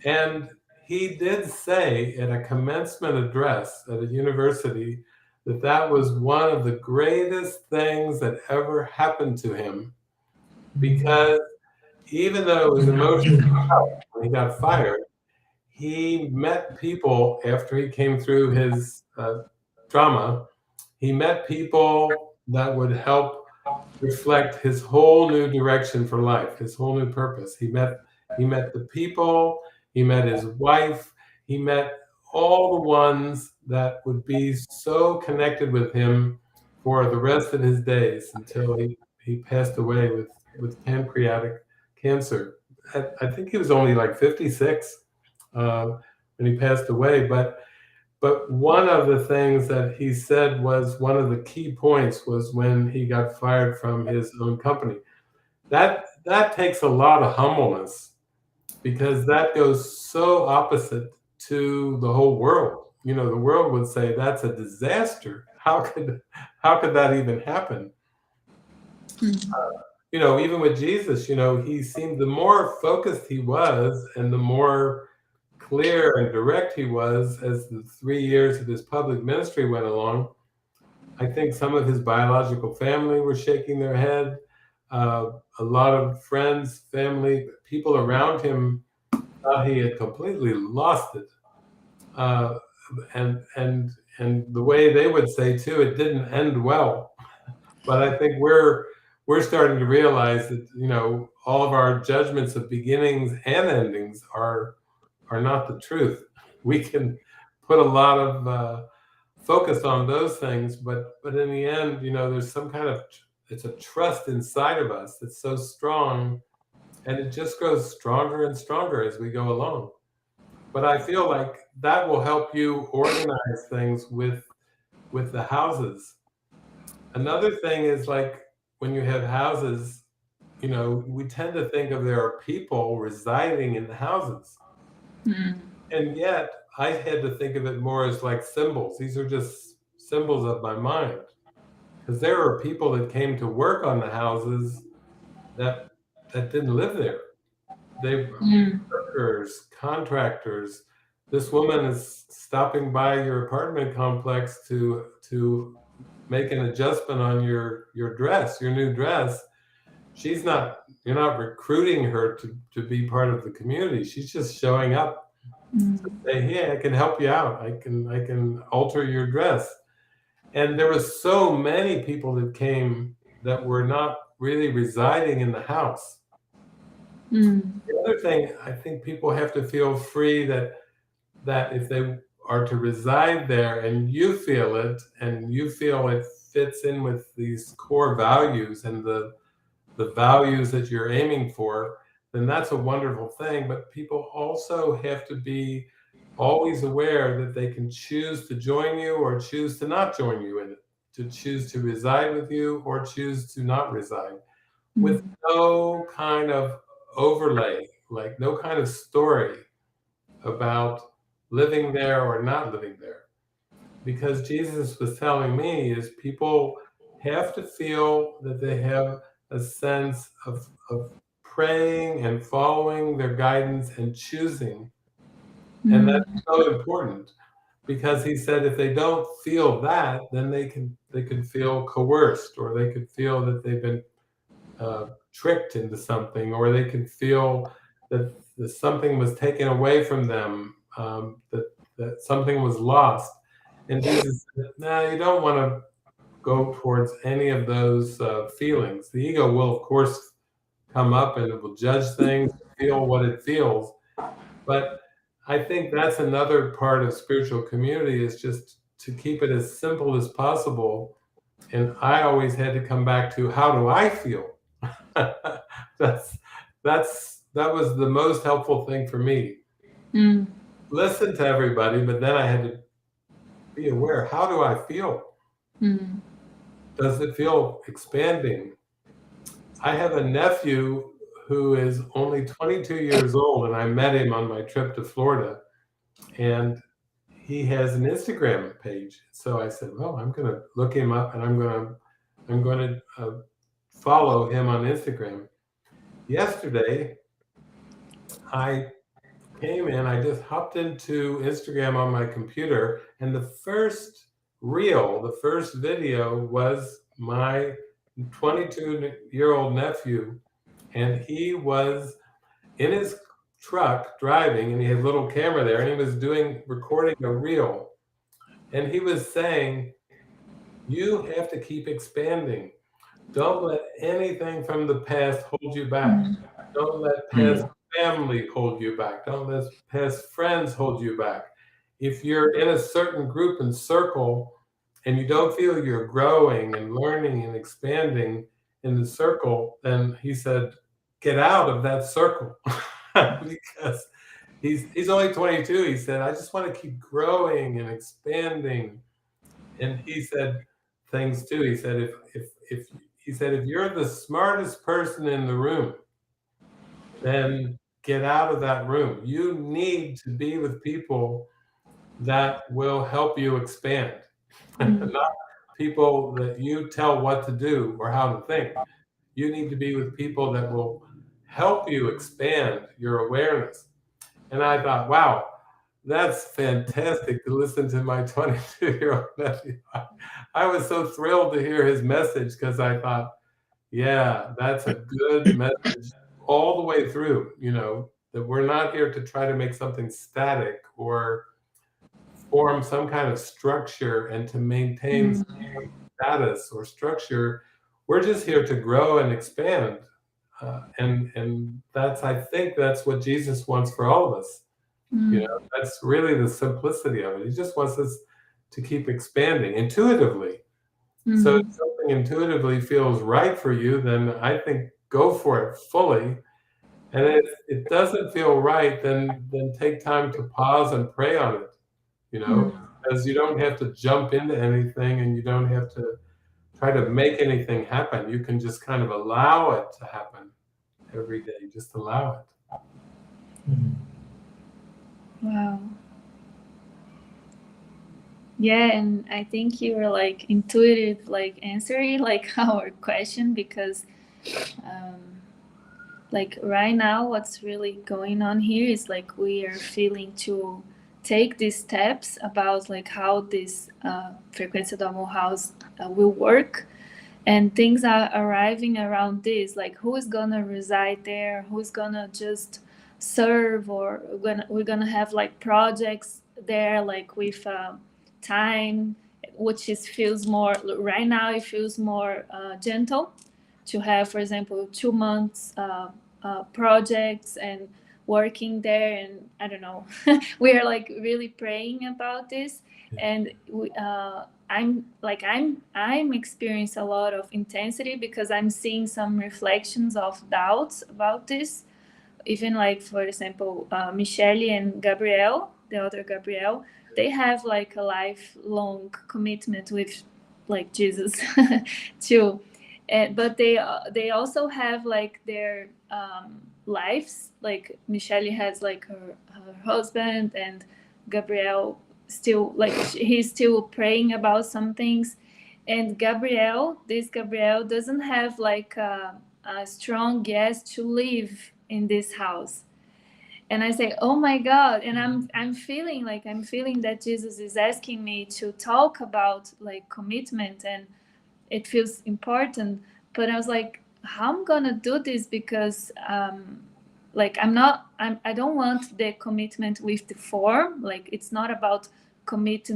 And he did say at a commencement address at a university that was one of the greatest things that ever happened to him, because even though it was emotional when he got fired, he met people after he came through his drama. He met people that would help reflect his whole new direction for life, his whole new purpose. He met the people, he met his wife, he met all the ones that would be so connected with him for the rest of his days until he passed away with pancreatic cancer. I think he was only like 56 when he passed away, but But one of the things that he said was one of the key points was when he got fired from his own company. That takes a lot of humbleness, because that goes so opposite to the whole world. You know, the world would say that's a disaster. How could that even happen? You know, even with Jesus, you know, he seemed, the more focused he was and the more clear and direct he was as the 3 years of his public ministry went along, I think some of his biological family were shaking their head. A lot of friends, family, people around him thought he had completely lost it. And the way they would say too, it didn't end well. But I think we're starting to realize that, you know, all of our judgments of beginnings and endings are not the truth. We can put a lot of focus on those things, but in the end, you know, there's some kind of, it's a trust inside of us that's so strong, and it just grows stronger and stronger as we go along. But I feel like that will help you organize things with the houses. Another thing is, like, when you have houses, you know, we tend to think of there are people residing in the houses. And yet I had to think of it more as like symbols. These are just symbols of my mind. Because there are people that came to work on the houses that didn't live there. They were workers, contractors. This woman is stopping by your apartment complex to make an adjustment on your dress, your new dress. She's not, you're not recruiting her to be part of the community. She's just showing up to say, hey, I can help you out. I can alter your dress. And there was so many people that came that were not really residing in the house. The other thing, I think people have to feel free that if they are to reside there and you feel it, and you feel it fits in with these core values and the values that you're aiming for, then that's a wonderful thing. But people also have to be always aware that they can choose to join you or choose to not join you in it, to choose to reside with you or choose to not reside, with no kind of overlay, like no kind of story about living there or not living there. Because Jesus was telling me is people have to feel that they have a sense of praying and following their guidance and choosing. And that's so important, because he said if they don't feel that, then they could feel coerced, or they could feel that they've been tricked into something, or they could feel that something was taken away from them, that something was lost. And Jesus said, no, you don't want to go towards any of those feelings. The ego will, of course, come up and it will judge things, feel what it feels. But I think that's another part of spiritual community, is just to keep it as simple as possible. And I always had to come back to, how do I feel? that was the most helpful thing for me. Listen to everybody, but then I had to be aware, how do I feel? Does it feel expanding? I have a nephew who is only 22 years old, and I met him on my trip to Florida, and he has an Instagram page. So I said, well, I'm going to look him up, and I'm going to follow him on Instagram. Yesterday, I came in, I just hopped into Instagram on my computer, and the first reel, the first video was my 22-year-old nephew, and he was in his truck driving, and he had a little camera there, and he was recording a reel, and he was saying, you have to keep expanding. Don't let anything from the past hold you back. Don't let past family hold you back. Don't let past friends hold you back. If you're in a certain group and circle and you don't feel you're growing and learning and expanding in the circle, then he said, get out of that circle. Because he's only 22. He said, I just want to keep growing and expanding. And he said things too. He said, if you're the smartest person in the room, then get out of that room. You need to be with people that will help you expand, not people that you tell what to do or how to think. You need to be with people that will help you expand your awareness. And I thought, wow, that's fantastic to listen to my 22-year-old nephew. I was so thrilled to hear his message because I thought, yeah, that's a good message all the way through, that we're not here to try to make something static or form some kind of structure and to maintain some status or structure. We're just here to grow and expand. And I think that's what Jesus wants for all of us. That's really the simplicity of it. He just wants us to keep expanding intuitively. So if something intuitively feels right for you, then I think go for it fully. And if it doesn't feel right, then take time to pause and pray on it, because you don't have to jump into anything and you don't have to try to make anything happen. You can just kind of allow it to happen every day. Just allow it. Wow. Yeah, and I think you were like intuitive, like answering like our question, because like right now what's really going on here is like we are feeling to take these steps about like how this Frequência do Amor house will work, and things are arriving around this, like who is gonna reside there, who's gonna just serve, or we're gonna have like projects there, like with time, which feels more right now, it feels more gentle to have, for example, 2 months projects and working there. And I don't know, we are like really praying about this. And I'm experiencing a lot of intensity because I'm seeing some reflections of doubts about this. Even like, for example, Michelle and Gabriel, the other Gabriel, they have like a lifelong commitment with like Jesus too. But they also have like their lives. Like Michelle has like her husband, and Gabriel still like he's still praying about some things. And this Gabriel doesn't have like a strong yes to live in this house. And I say, oh my God. And I'm feeling that Jesus is asking me to talk about like commitment, and it feels important. But I was like, how I'm gonna do this? Because like I don't want the commitment with the form. Like it's not about commit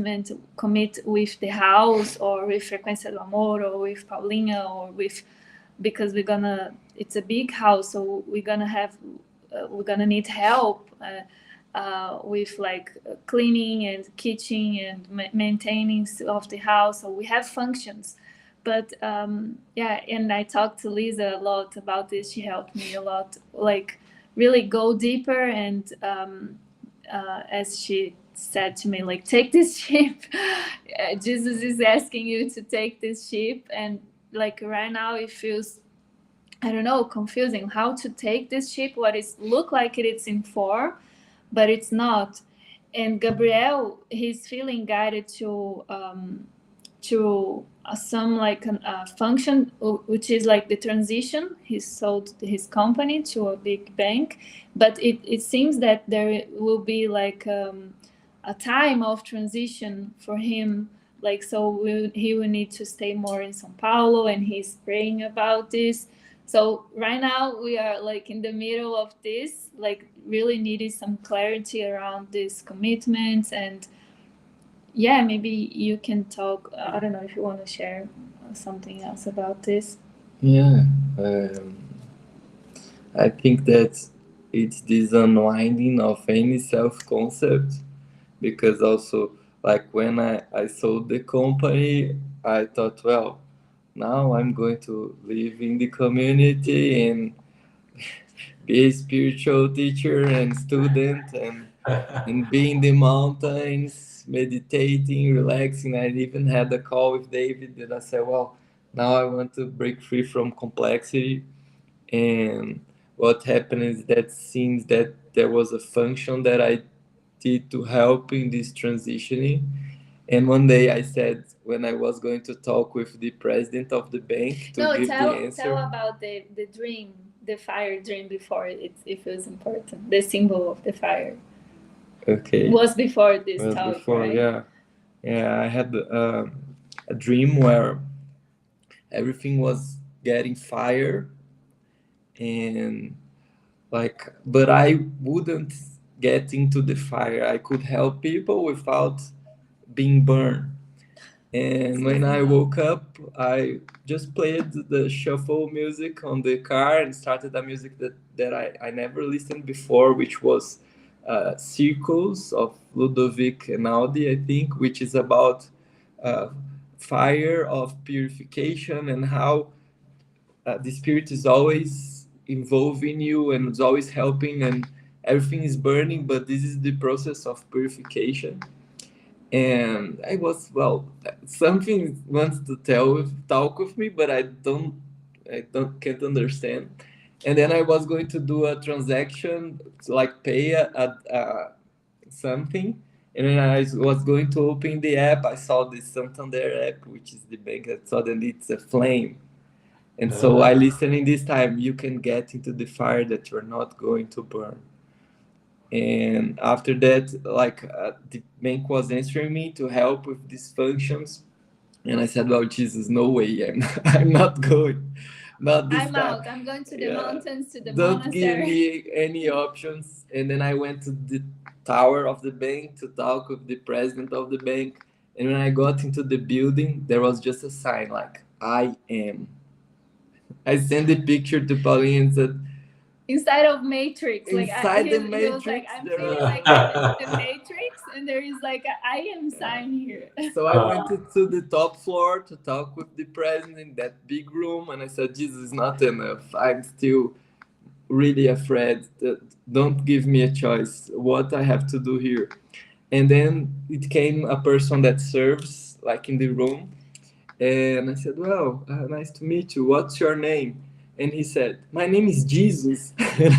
with the house or with Frequência do Amor or with Paulinha or with, because it's a big house, so we're gonna need help with like cleaning and kitchen and maintaining of the house. So we have functions. But yeah, and I talked to Lisa a lot about this. She helped me a lot, like really go deeper. And as she said to me, like, take this ship. Jesus is asking you to take this ship. And like right now it feels, I don't know, confusing how to take this ship, what it look like it's in form, but it's not. And Gabriel, he's feeling guided to some like a function, which is like the transition. He sold his company to a big bank, but it seems that there will be like a time of transition for him. Like, so he will need to stay more in São Paulo, and he's praying about this. So right now we are like in the middle of this, like really needing some clarity around these commitments. And yeah, maybe you can talk. I don't know if you want to share something else about this. Yeah, I think that it's this unwinding of any self-concept, because also like when I sold the company, I thought, well, now I'm going to live in the community and be a spiritual teacher and student and be in the mountains, meditating, relaxing. I even had a call with David and I said, well, now I want to break free from complexity. And what happened is that seems that there was a function that I did to help in this transitioning. And one day I said, when I was going to talk with the president of the bank to give the answer. Tell about the dream, the fire dream before it was important. The symbol of the fire. Okay. It was before this talk, before, right? Yeah, I had a dream where everything was getting fire and like, but I wouldn't get into the fire. I could help people without being burned. And when I woke up, I just played the shuffle music on the car and started a music that I never listened before, which was Circles of Ludovic Einaudi, I think, which is about fire of purification and how the spirit is always involving you and is always helping and everything is burning, but this is the process of purification. And I was, well, something wants to talk with me, but I can't understand. And then I was going to do a transaction to like pay a something, and then I was going to open the app. I saw the Santander app, which is the bank, that suddenly it's a flame. And so I listened in this time, you can get into the fire that you're not going to burn. And after that, like the bank was answering me to help with these functions. And I said, well, Jesus, no way, I'm not going. Not this I'm time. out. I'm going to the mountains, to the Don't monastery. give me any options. And then I went to the tower of the bank to talk with the president of the bank. And when I got into the building, there was just a sign like, I am. I sent the picture to Paulinha and said, inside of Matrix, like inside the he was Matrix, like, I'm there feeling was- like I'm in the Matrix, and there is like I am sign here. So I went to the top floor to talk with the president in that big room, and I said, Jesus is not enough. I'm still really afraid. Don't give me a choice. What I have to do here? And then it came a person that serves, like in the room, and I said, well, nice to meet you. What's your name? And he said, my name is Jesus. And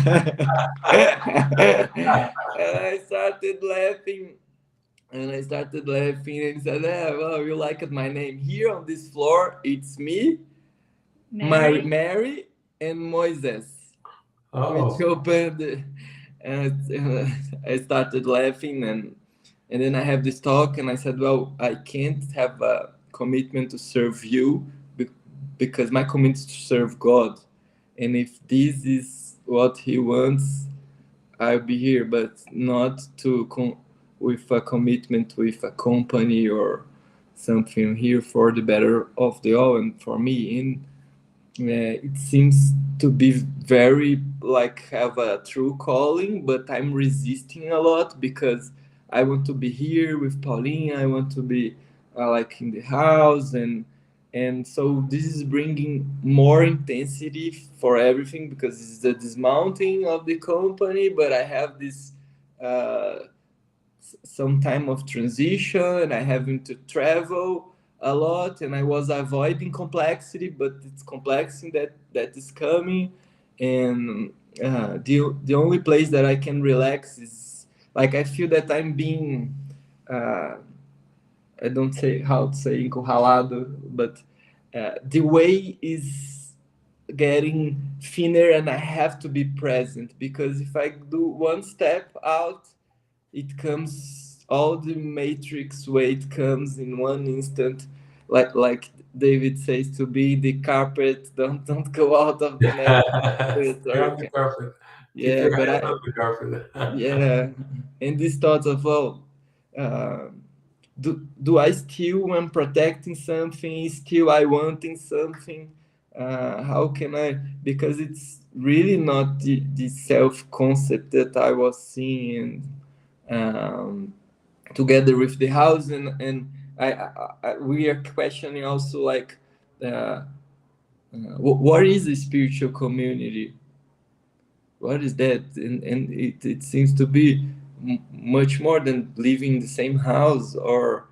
I started laughing. And he said, well, you liked my name. Here on this floor, it's me, Mary and Moises. Which opened, and I started laughing. And then I have this talk, and I said, well, I can't have a commitment to serve you because my commitment is to serve God. And if this is what he wants, I'll be here, but not to with a commitment with a company or something. Here for the better of the all and for me. And it seems to be very like have a true calling, but I'm resisting a lot because I want to be here with Paulinha. I want to be like in the house, and so this is bringing more intensity for everything because it's the dismounting of the company. But I have this some time of transition, and I having to travel a lot, and I was avoiding complexity, but it's complexity that is coming. And the only place that I can relax is like I feel that I'm being I don't say how to say encurralado, but the way is getting thinner, and I have to be present because if I do one step out, it comes all the matrix weight comes in one instant, like David says, to be the carpet, don't go out of the net. Stay on the carpet. Keep Yeah, your but hands on the carpet. yeah, and this thought of, well, do I still when protecting something, still I wanting something? How can I, because it's really not the self concept that I was seeing together with the house. And we are questioning also like what is a spiritual community? what is that? And it seems to be much more than living in the same house or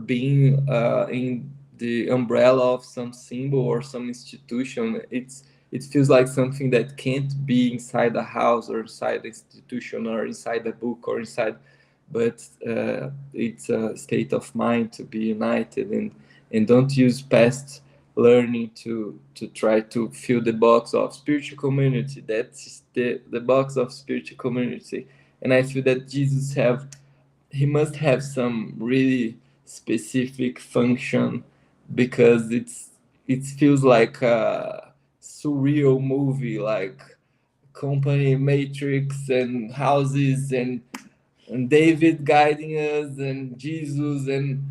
being in the umbrella of some symbol or some institution. It feels like something that can't be inside a house or inside the institution or inside a book or inside, but it's a state of mind to be united, and don't use past learning to try to fill the box of spiritual community. That's the box of spiritual community. And I feel that he must have some really specific function, because it feels like a surreal movie, like company matrix and houses and David guiding us and Jesus and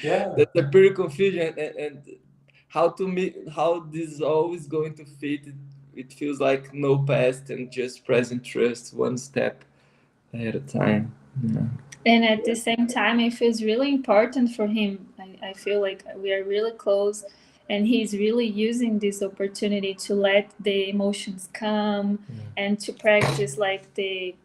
Yeah. that's a pretty confusion, and how this is always going to fit. It feels like no past and just present trust, one step at a time. Yeah. And at the same time, it feels really important for him. I feel like we are really close, and he's really using this opportunity to let the emotions come and to practice like the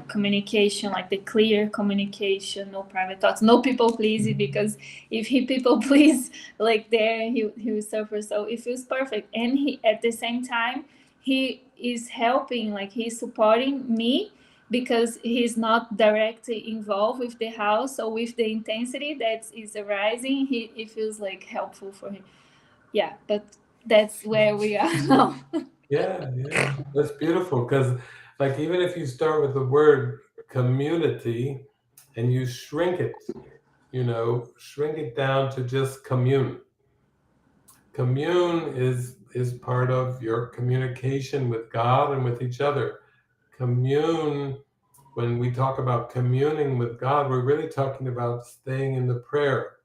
communication, like the clear communication, no private thoughts, no people pleasing, because if he people please, like there, he will suffer. So it feels perfect. And he, at the same time, he is helping, like he's supporting me, because he's not directly involved with the house or with the intensity that is arising. It feels like helpful for him. Yeah, but that's where we are now. Yeah, that's beautiful, because like even if you start with the word community and you shrink it, shrink it down to just commune. Commune is part of your communication with God and with each other. Commune, when we talk about communing with God, we're really talking about staying in the prayer.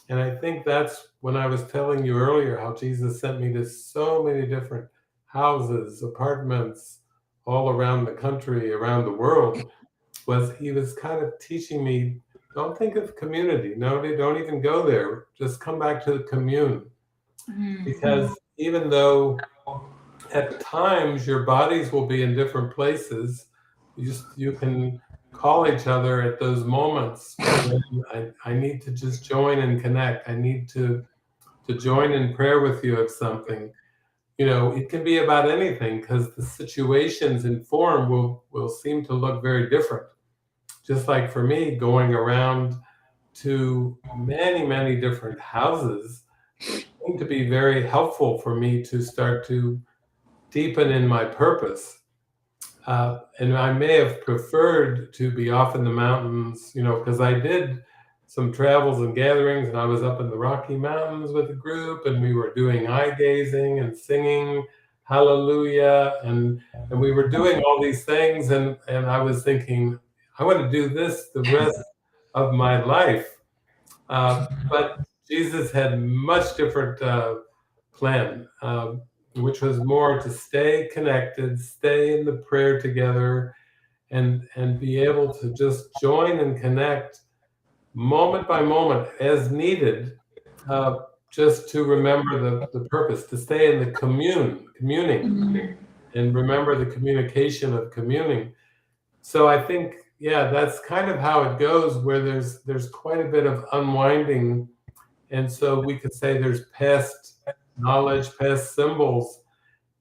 And I think that's when I was telling you earlier how Jesus sent me to so many different houses, apartments, all around the country, around the world, was he was kind of teaching me, don't think of community. No, don't even go there. Just come back to the commune. Because even though at times your bodies will be in different places, you can call each other at those moments. I need to just join and connect. I need to join in prayer with you of something. It can be about anything, because the situations and form will seem to look very different. Just like for me, going around to many, many different houses seemed to be very helpful for me to start to deepen in my purpose. And I may have preferred to be off in the mountains, because I did some travels and gatherings, and I was up in the Rocky Mountains with a group, and we were doing eye gazing and singing hallelujah, and we were doing all these things, and I was thinking, I want to do this the rest of my life. But Jesus had much different plan, which was more to stay connected, stay in the prayer together, and be able to just join and connect moment by moment as needed, just to remember the purpose, to stay in the communing, and remember the communication of communing. So I think, yeah, that's kind of how it goes, where there's quite a bit of unwinding. And so we could say there's past knowledge, past symbols,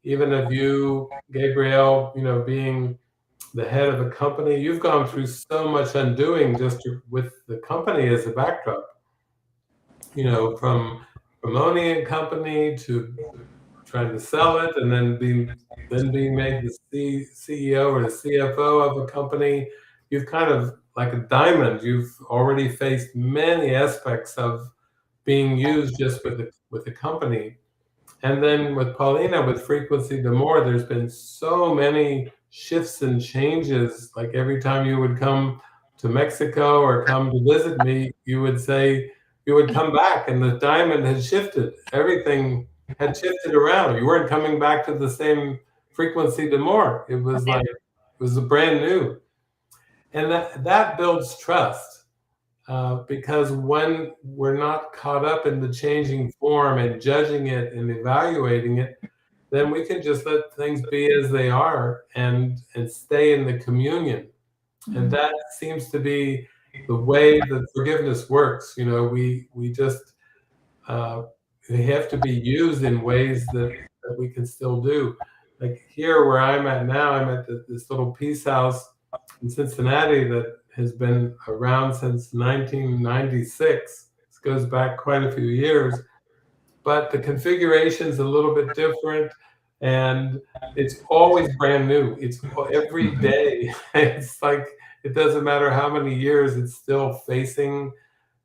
even of you, Gabriel, being the head of a company. You've gone through so much undoing just with the company as a backdrop, from promoting a company to trying to sell it, and then being made the CEO or the CFO of a company. You've kind of, like a diamond, you've already faced many aspects of being used just with the company. And then with Paulina, with Frequency Demore, there's been so many shifts and changes. Like every time you would come to Mexico or come to visit me, you would say you would come back, and the diamond had shifted. Everything had shifted around. You weren't coming back to the same Frequency Demore. It was like it was a brand new, and that builds trust. Because when we're not caught up in the changing form and judging it and evaluating it, then we can just let things be as they are and stay in the communion. And that seems to be the way that forgiveness works. You know, we just they have to be used in ways that we can still do. Like here where I'm at now, I'm at this little peace house in Cincinnati that has been around since 1996. This goes back quite a few years, but the configuration's a little bit different, and it's always brand new. It's every day. It's like it doesn't matter how many years, it's still facing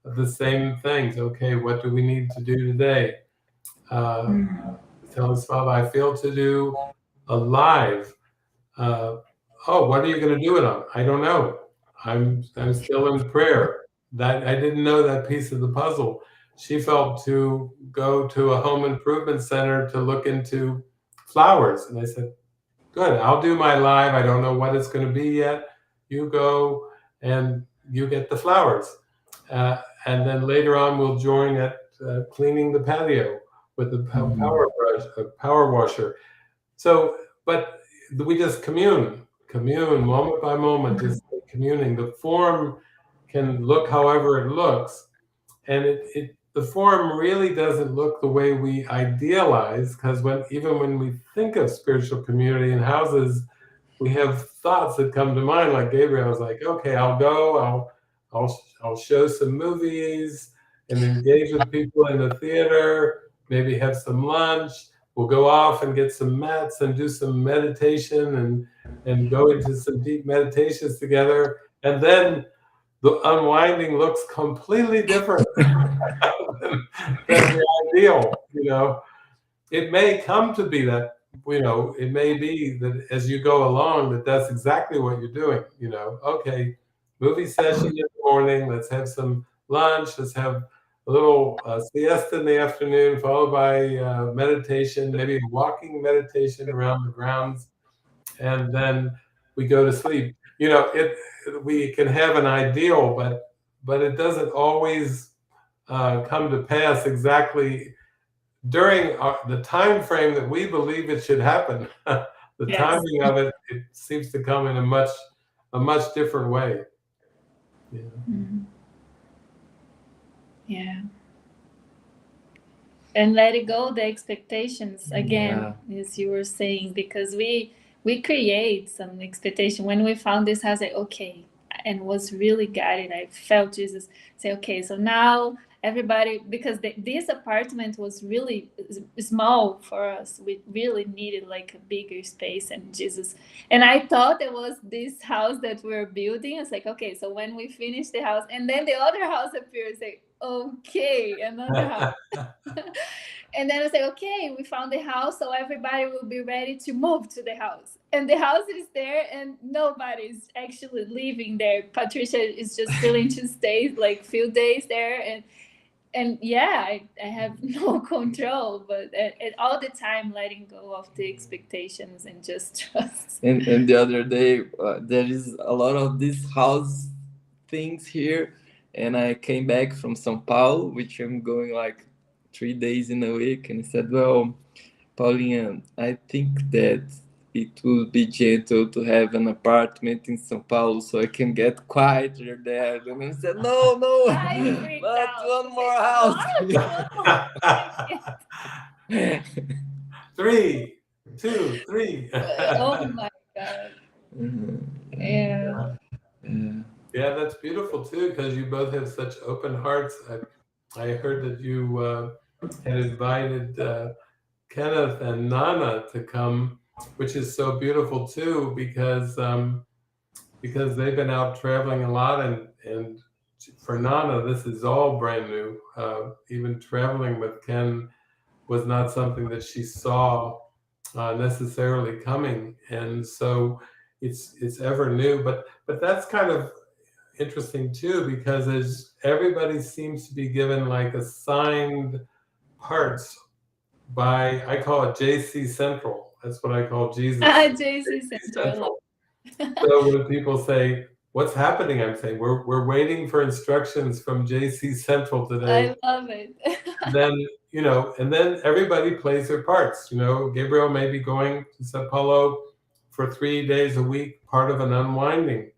the same things. Okay, what do we need to do today? Tell us, Father, I feel to do a live. Oh, what are you going to do it on? I don't know. I'm still in prayer. That I didn't know that piece of the puzzle. She felt to go to a home improvement center to look into flowers, and I said, "Good, I'll do my live. I don't know what it's going to be yet. You go and you get the flowers, and then later on we'll join at cleaning the patio with the power brush, power washer." So, but we just commune moment by moment, just communing. The form can look however it looks, and the form really doesn't look the way we idealize, because even when we think of spiritual community in houses, we have thoughts that come to mind. Like Gabriel was like, okay, I'll go, I'll show some movies and engage with people in the theater, maybe have some lunch. We'll go off and get some mats and do some meditation and go into some deep meditations together. And then the unwinding looks completely different than the ideal. You know, it may come to be that, you know, it may be that as you go along, that's exactly what you're doing. You know, okay, movie session in the morning, let's have some lunch, let's have a little siesta in the afternoon, followed by meditation, maybe a walking meditation around the grounds, and then we go to sleep. You know, we can have an ideal, but it doesn't always come to pass exactly during the time frame that we believe it should happen. The timing of it seems to come in a much different way. Yeah. Yeah. And let it go the expectations again, as you were saying, because we create some expectation. When we found this house, like, okay, and was really guided. I felt Jesus say, okay, so now everybody, because this apartment was really small for us. We really needed like a bigger space, and Jesus. And I thought it was this house that we're building. It's like, okay, so when we finish the house, and then the other house appears, like, okay, another house. And then I say, okay, we found the house, so everybody will be ready to move to the house. And the house is there, and nobody's actually living there. Patricia is just willing to stay like few days there, and yeah, I have no control, but at all the time letting go of the expectations and just trust. And the other day, there is a lot of these house things here, and I came back from São Paulo, which I'm going like 3 days in a week, and I said, well, Paulinha, I think that it would be gentle to have an apartment in São Paulo so I can get quieter there. And I said, no, not one more house. 3, 2, 3. Oh my God. Yeah. Yeah, that's beautiful too, because you both have such open hearts. I heard that you had invited Kenneth and Nana to come, which is so beautiful too, because they've been out traveling a lot, and for Nana, this is all brand new. Even traveling with Ken was not something that she saw necessarily coming, and so it's ever new. But that's kind of interesting too, because as everybody seems to be given like assigned parts by, I call it JC Central. That's what I call Jesus. JC Central. So when people say, what's happening? I'm saying, we're waiting for instructions from JC Central today. I love it. Then and then everybody plays their parts. Gabriel may be going to Sao Paulo for 3 days a week, part of an unwinding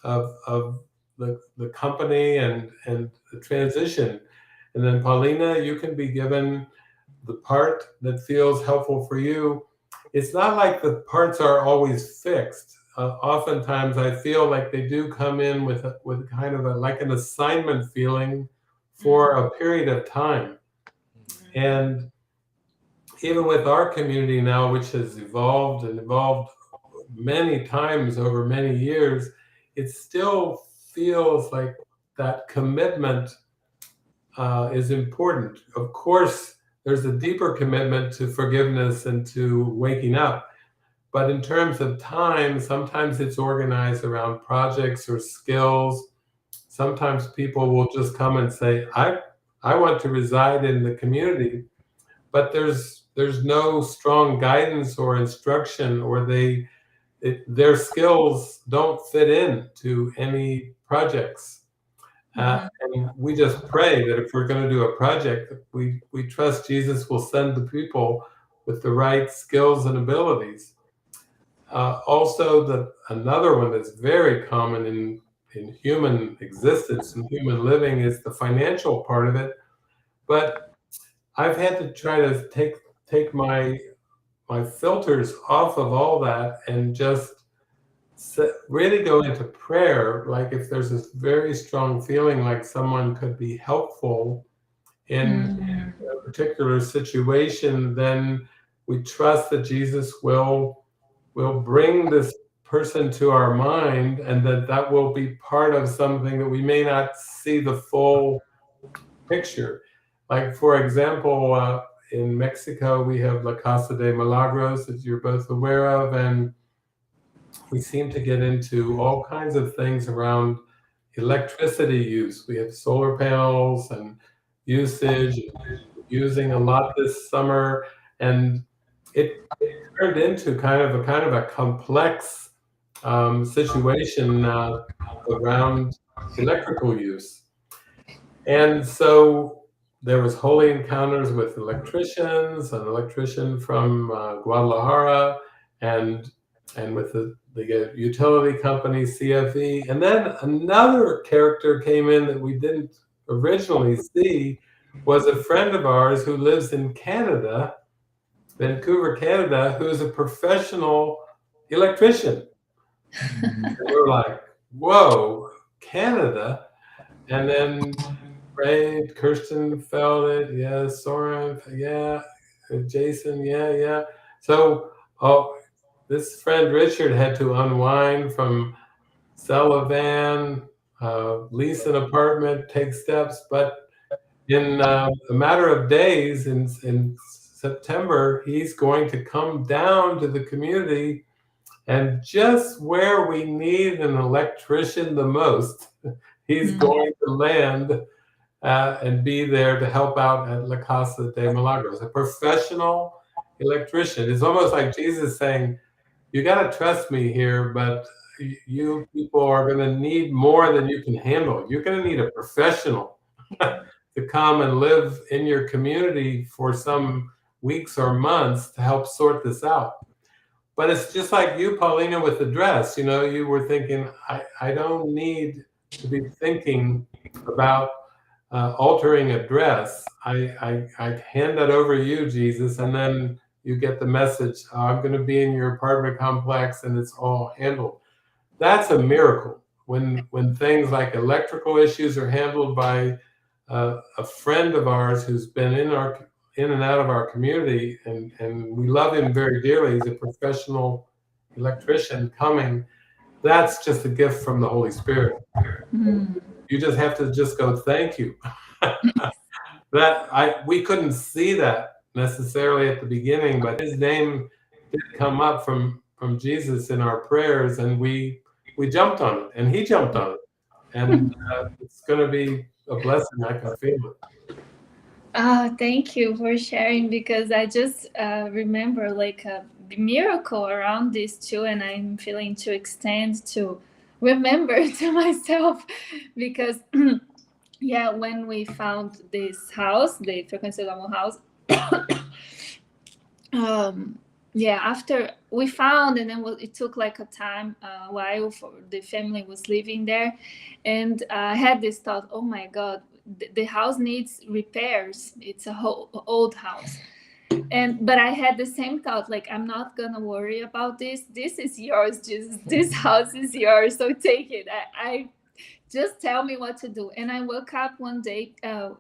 of the company and the transition. And then Paulina, you can be given the part that feels helpful for you. It's not like the parts are always fixed. Oftentimes I feel like they do come in with kind of like an assignment feeling for a period of time. And even with our community now, which has evolved and evolved many times over many years, it still feels like that commitment is important. Of course, there's a deeper commitment to forgiveness and to waking up. But in terms of time, sometimes it's organized around projects or skills. Sometimes people will just come and say, I want to reside in the community, but there's no strong guidance or instruction, or their skills don't fit in to any projects. And we just pray that if we're going to do a project, we trust Jesus will send the people with the right skills and abilities. Also, another one that's very common in human existence and human living is the financial part of it. But I've had to try to take my filters off of all that and just really go into prayer. Like if there's this very strong feeling like someone could be helpful in a particular situation, then we trust that Jesus will bring this person to our mind, and that will be part of something that we may not see the full picture. Like, for example, in Mexico, we have La Casa de Milagros, that you're both aware of, and we seem to get into all kinds of things around electricity use. We have solar panels and usage, using a lot this summer, and it turned into kind of a complex situation around electrical use. And so there was holy encounters with electricians, an electrician from Guadalajara, and with the utility company CFE. And then another character came in that we didn't originally see, was a friend of ours who lives in Canada, Vancouver, Canada, who's a professional electrician. And we're like, whoa, Canada. And then Ray, Kirsten felt it, yeah, Soren, yeah, Jason, yeah. So, this friend Richard had to unwind from sell a van, lease an apartment, take steps. But in a matter of days, in September, he's going to come down to the community, and just where we need an electrician the most, he's going to land and be there to help out at La Casa de Milagros, a professional electrician. It's almost like Jesus saying, you got to trust me here, but you people are going to need more than you can handle. You're going to need a professional to come and live in your community for some weeks or months to help sort this out. But it's just like you, Paulina, with the dress. You were thinking, I don't need to be thinking about altering a dress. I hand that over to you, Jesus, and then you get the message. I'm going to be in your apartment complex, and it's all handled. That's a miracle. When things like electrical issues are handled by a friend of ours who's been in and out of our community, and we love him very dearly. He's a professional electrician coming. That's just a gift from the Holy Spirit. You just have to just go, thank you. We couldn't see that necessarily at the beginning, but his name did come up from Jesus in our prayers, and we jumped on it, and he jumped on it, and it's going to be a blessing. I can feel it. Thank you for sharing, because I just remember like a miracle around this too, and I'm feeling to extend to remember to myself, because yeah, when we found this house, the Frequência do Amor house, yeah, after we found, and then it took like a while for the family was living there, and I had this thought, oh my God, the house needs repairs. It's a whole old house. But I had the same thought, like, I'm not gonna worry about this. This is yours, Jesus. This house is yours, so take it. I just tell me what to do. And I woke up one day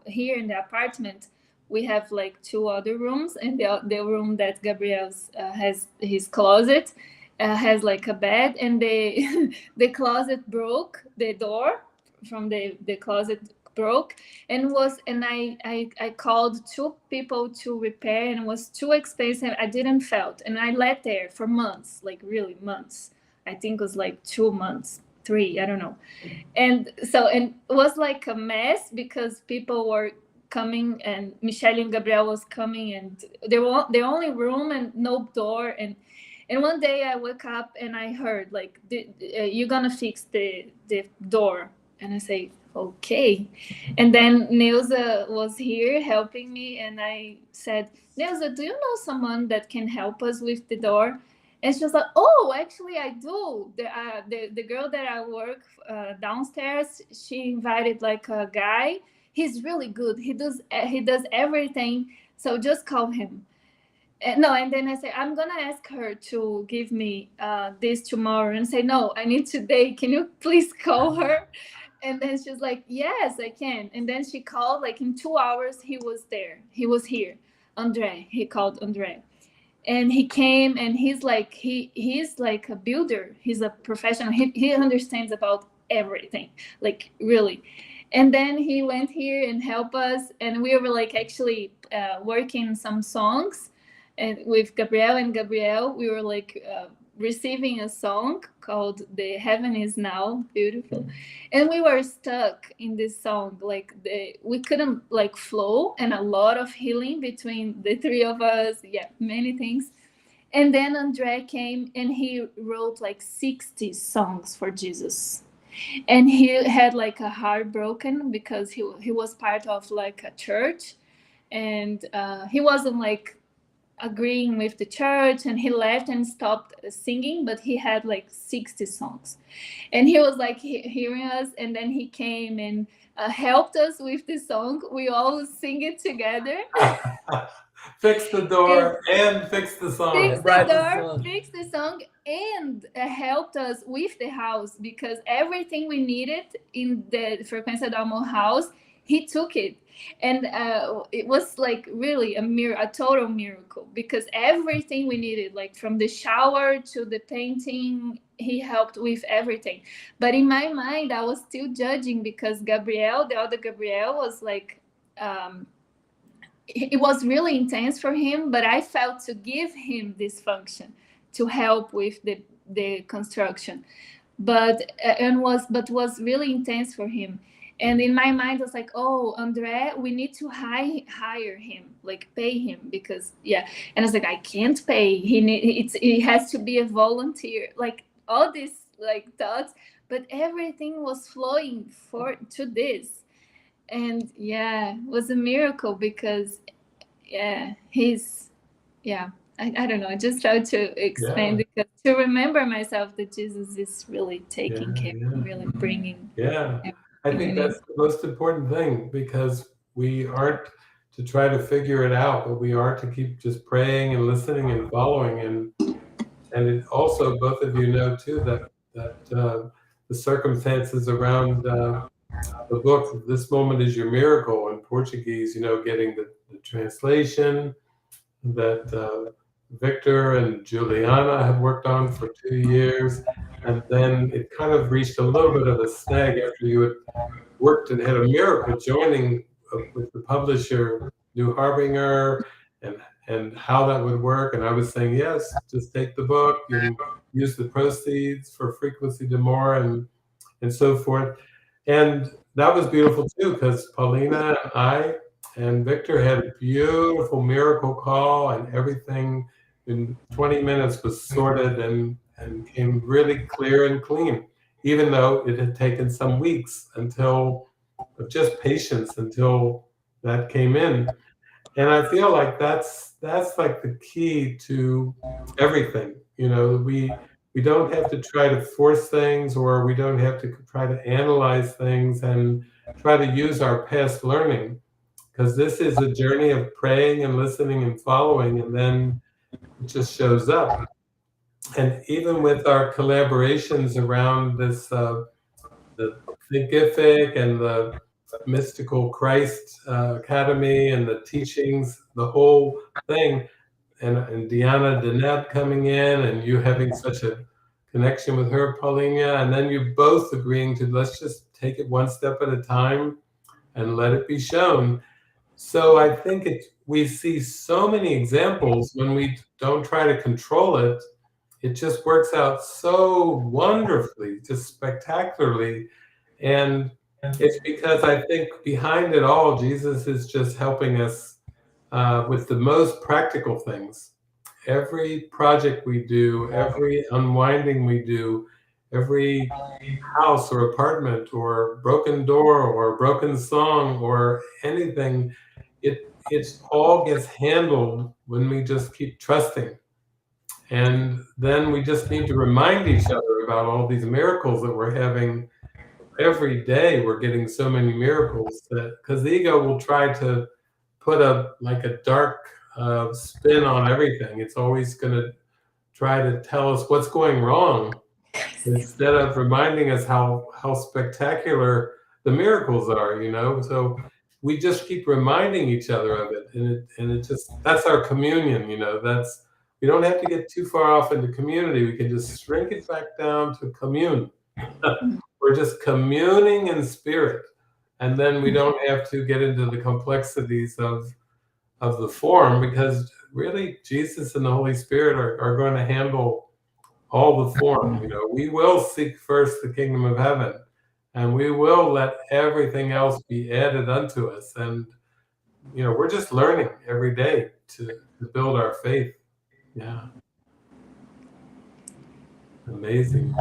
here in the apartment. We have like two other rooms, and the room that Gabriel's has his closet has like a bed, and the the closet broke. The door from the closet broke, and I called two people to repair, and it was too expensive. I didn't felt, and I let there for months, like really months. I think it was like 2 months, three, I don't know. And it was like a mess because people were coming, and Michelle and Gabriel was coming, and they were the only room and no door. And one day I woke up and I heard like, you're gonna fix the door. And I say, okay. And then Neuza was here helping me, and I said, Neuza, do you know someone that can help us with the door? And she was like, oh, actually I do. The girl that I work downstairs, she invited like a guy. He's really good. He does everything. So just call him. No, and then I say, I'm gonna ask her to give me this tomorrow. And say, no, I need today. Can you please call her? And then she's like, yes, I can. And then she called, like in 2 hours, he was there. He was here. Andre, he called Andre. And he came, and he's like a builder. He's a professional. He understands about everything, like really. And then he went here and helped us, and we were like actually working some songs, and with Gabriel and Gabriel, we were like receiving a song called "The Heaven Is Now," beautiful, and we were stuck in this song, like we couldn't like flow, and a lot of healing between the three of us, yeah, many things. And then Andre came, and he wrote like 60 songs for Jesus. And he had like a heart broken because he was part of like a church, and he wasn't like agreeing with the church, and he left and stopped singing, but he had like 60 songs, and he was like hearing us, and then he came and helped us with the song. We all sing it together. Fix the door and fix the song. Fix the door, fix the song, and helped us with the house, because everything we needed in the Frequência do Amor house, he took it. And it was like really a total miracle, because everything we needed, like from the shower to the painting, he helped with everything. But in my mind, I was still judging, because Gabriel, the other Gabriel, was like it was really intense for him, but I felt to give him this function to help with the construction, but was really intense for him. And in my mind, I was like, oh, Andre, we need to hire him, like pay him, because yeah. And I was like, I can't pay. It has to be a volunteer, like all these like thoughts, but everything was flowing to this. And yeah, it was a miracle, because yeah, I don't know, I just try to explain, because to remember myself that Jesus is really taking care, really bringing. I think that's the most important thing, because we aren't to try to figure it out, but we are to keep just praying and listening and following. And it also, both of you know too, that the circumstances around the book, This Moment Is Your Miracle, in Portuguese, getting the translation that Victor and Juliana had worked on for 2 years. And then it kind of reached a little bit of a snag after you had worked and had a miracle joining with the publisher, New Harbinger, and how that would work. And I was saying, yes, just take the book and use the proceeds for Frequency d'Amour and so forth. And that was beautiful too, because Paulina and I and Victor had a beautiful miracle call, and everything in 20 minutes was sorted and came really clear and clean, even though it had taken some weeks until just patience until that came in. And I feel like that's like the key to everything. You know, we don't have to try to force things, or we don't have to try to analyze things and try to use our past learning, because this is a journey of praying and listening and following, and then it just shows up. And even with our collaborations around this, the Thinkific and the Mystical Christ Academy and the teachings, the whole thing, and Diana Deneb coming in, and you having such a connection with her, Paulinha, and then you both agreeing to let's just take it one step at a time and let it be shown. So I think we see so many examples when we don't try to control it. It just works out so wonderfully, just spectacularly. And it's because I think behind it all, Jesus is just helping us with the most practical things. Every project we do, every unwinding we do, every house or apartment or broken door or broken song or anything, it all gets handled when we just keep trusting. And then we just need to remind each other about all these miracles that we're having every day. We're getting so many miracles that, because the ego will try to put a dark spin on everything. It's always going to try to tell us what's going wrong instead of reminding us how spectacular the miracles are, you know. So we just keep reminding each other of it, and it just, that's our communion, you know. That's, we don't have to get too far off into community. We can just shrink it back down to commune. We're just communing in spirit, and then we don't have to get into the complexities of the form, because really Jesus and the Holy Spirit are going to handle all the form. You know, we will seek first the kingdom of heaven, and we will let everything else be added unto us. And you know, we're just learning every day to build our faith. Yeah, amazing.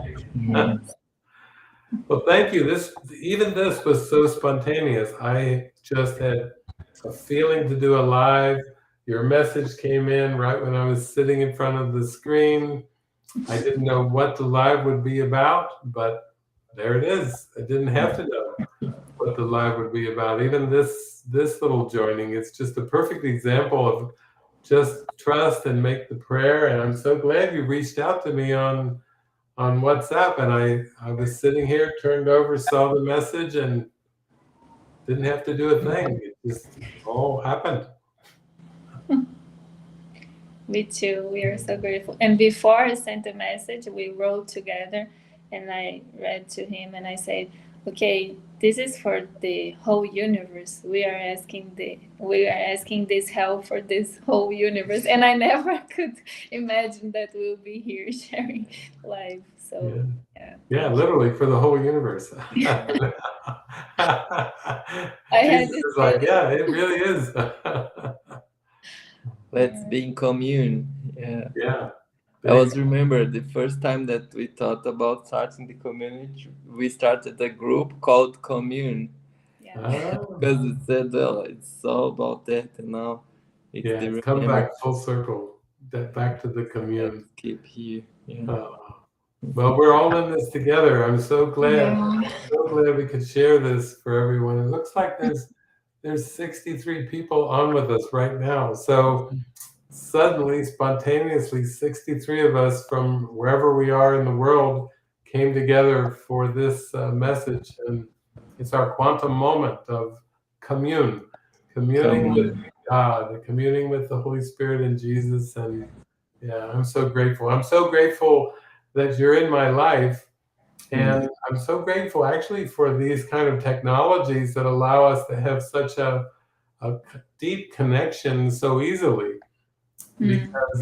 Well, thank you. This was so spontaneous. I just had a feeling to do a live. Your message came in right when I was sitting in front of the screen. I didn't know what the live would be about, but there it is. I didn't have to know what the live would be about. Even this little joining, it's just a perfect example of just trust and make the prayer. And I'm so glad you reached out to me on WhatsApp, and I was sitting here, turned over, saw the message, and didn't have to do a thing. It just all happened. Me too. We are so grateful. And before I sent the message, we wrote together, and I read to him, and I said, "Okay, this is for the whole universe. We are asking this help for this whole universe." And I never could imagine that we'll be here sharing live. So yeah, literally for the whole universe. Jesus is like, yeah, it really is. Let's be in commune. Yeah. I was remember the first time that we thought about starting the community, we started a group called Commune. Because it said, well, it's all about that, and now it's come back full circle, back to the commune. Let's keep here. Well, we're all in this together. I'm so glad. So glad we could share this for everyone. It looks like there's 63 people on with us right now. So suddenly, spontaneously, 63 of us from wherever we are in the world came together for this message. And it's our quantum moment of communing with God, communing with the Holy Spirit and Jesus. And yeah, I'm so grateful. I'm so grateful that you're in my life. And I'm so grateful actually for these kind of technologies that allow us to have such a deep connection so easily. Because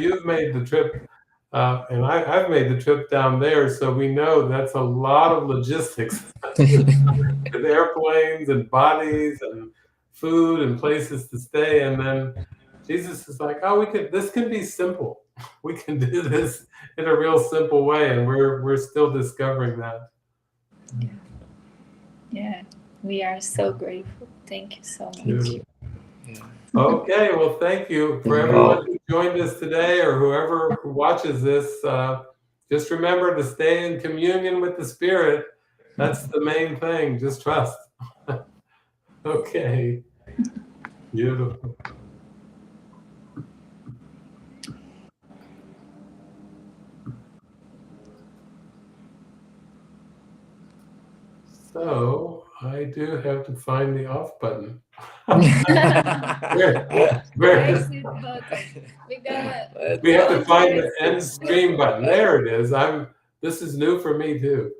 you've made the trip, and I've made the trip down there, so we know that's a lot of logistics with airplanes and bodies and food and places to stay. And then Jesus is like, oh, this can be simple. We can do this in a real simple way, and we're still discovering that. Yeah. We are so grateful. Thank you so much. Beautiful. Okay, well, thank you for everyone who joined us today, or whoever watches this. Just remember to stay in communion with the Spirit. That's the main thing. Just trust. Okay. Beautiful. So I do have to find the off button. Where is Exit button. we have to find the end stream button. There it is. This is new for me too.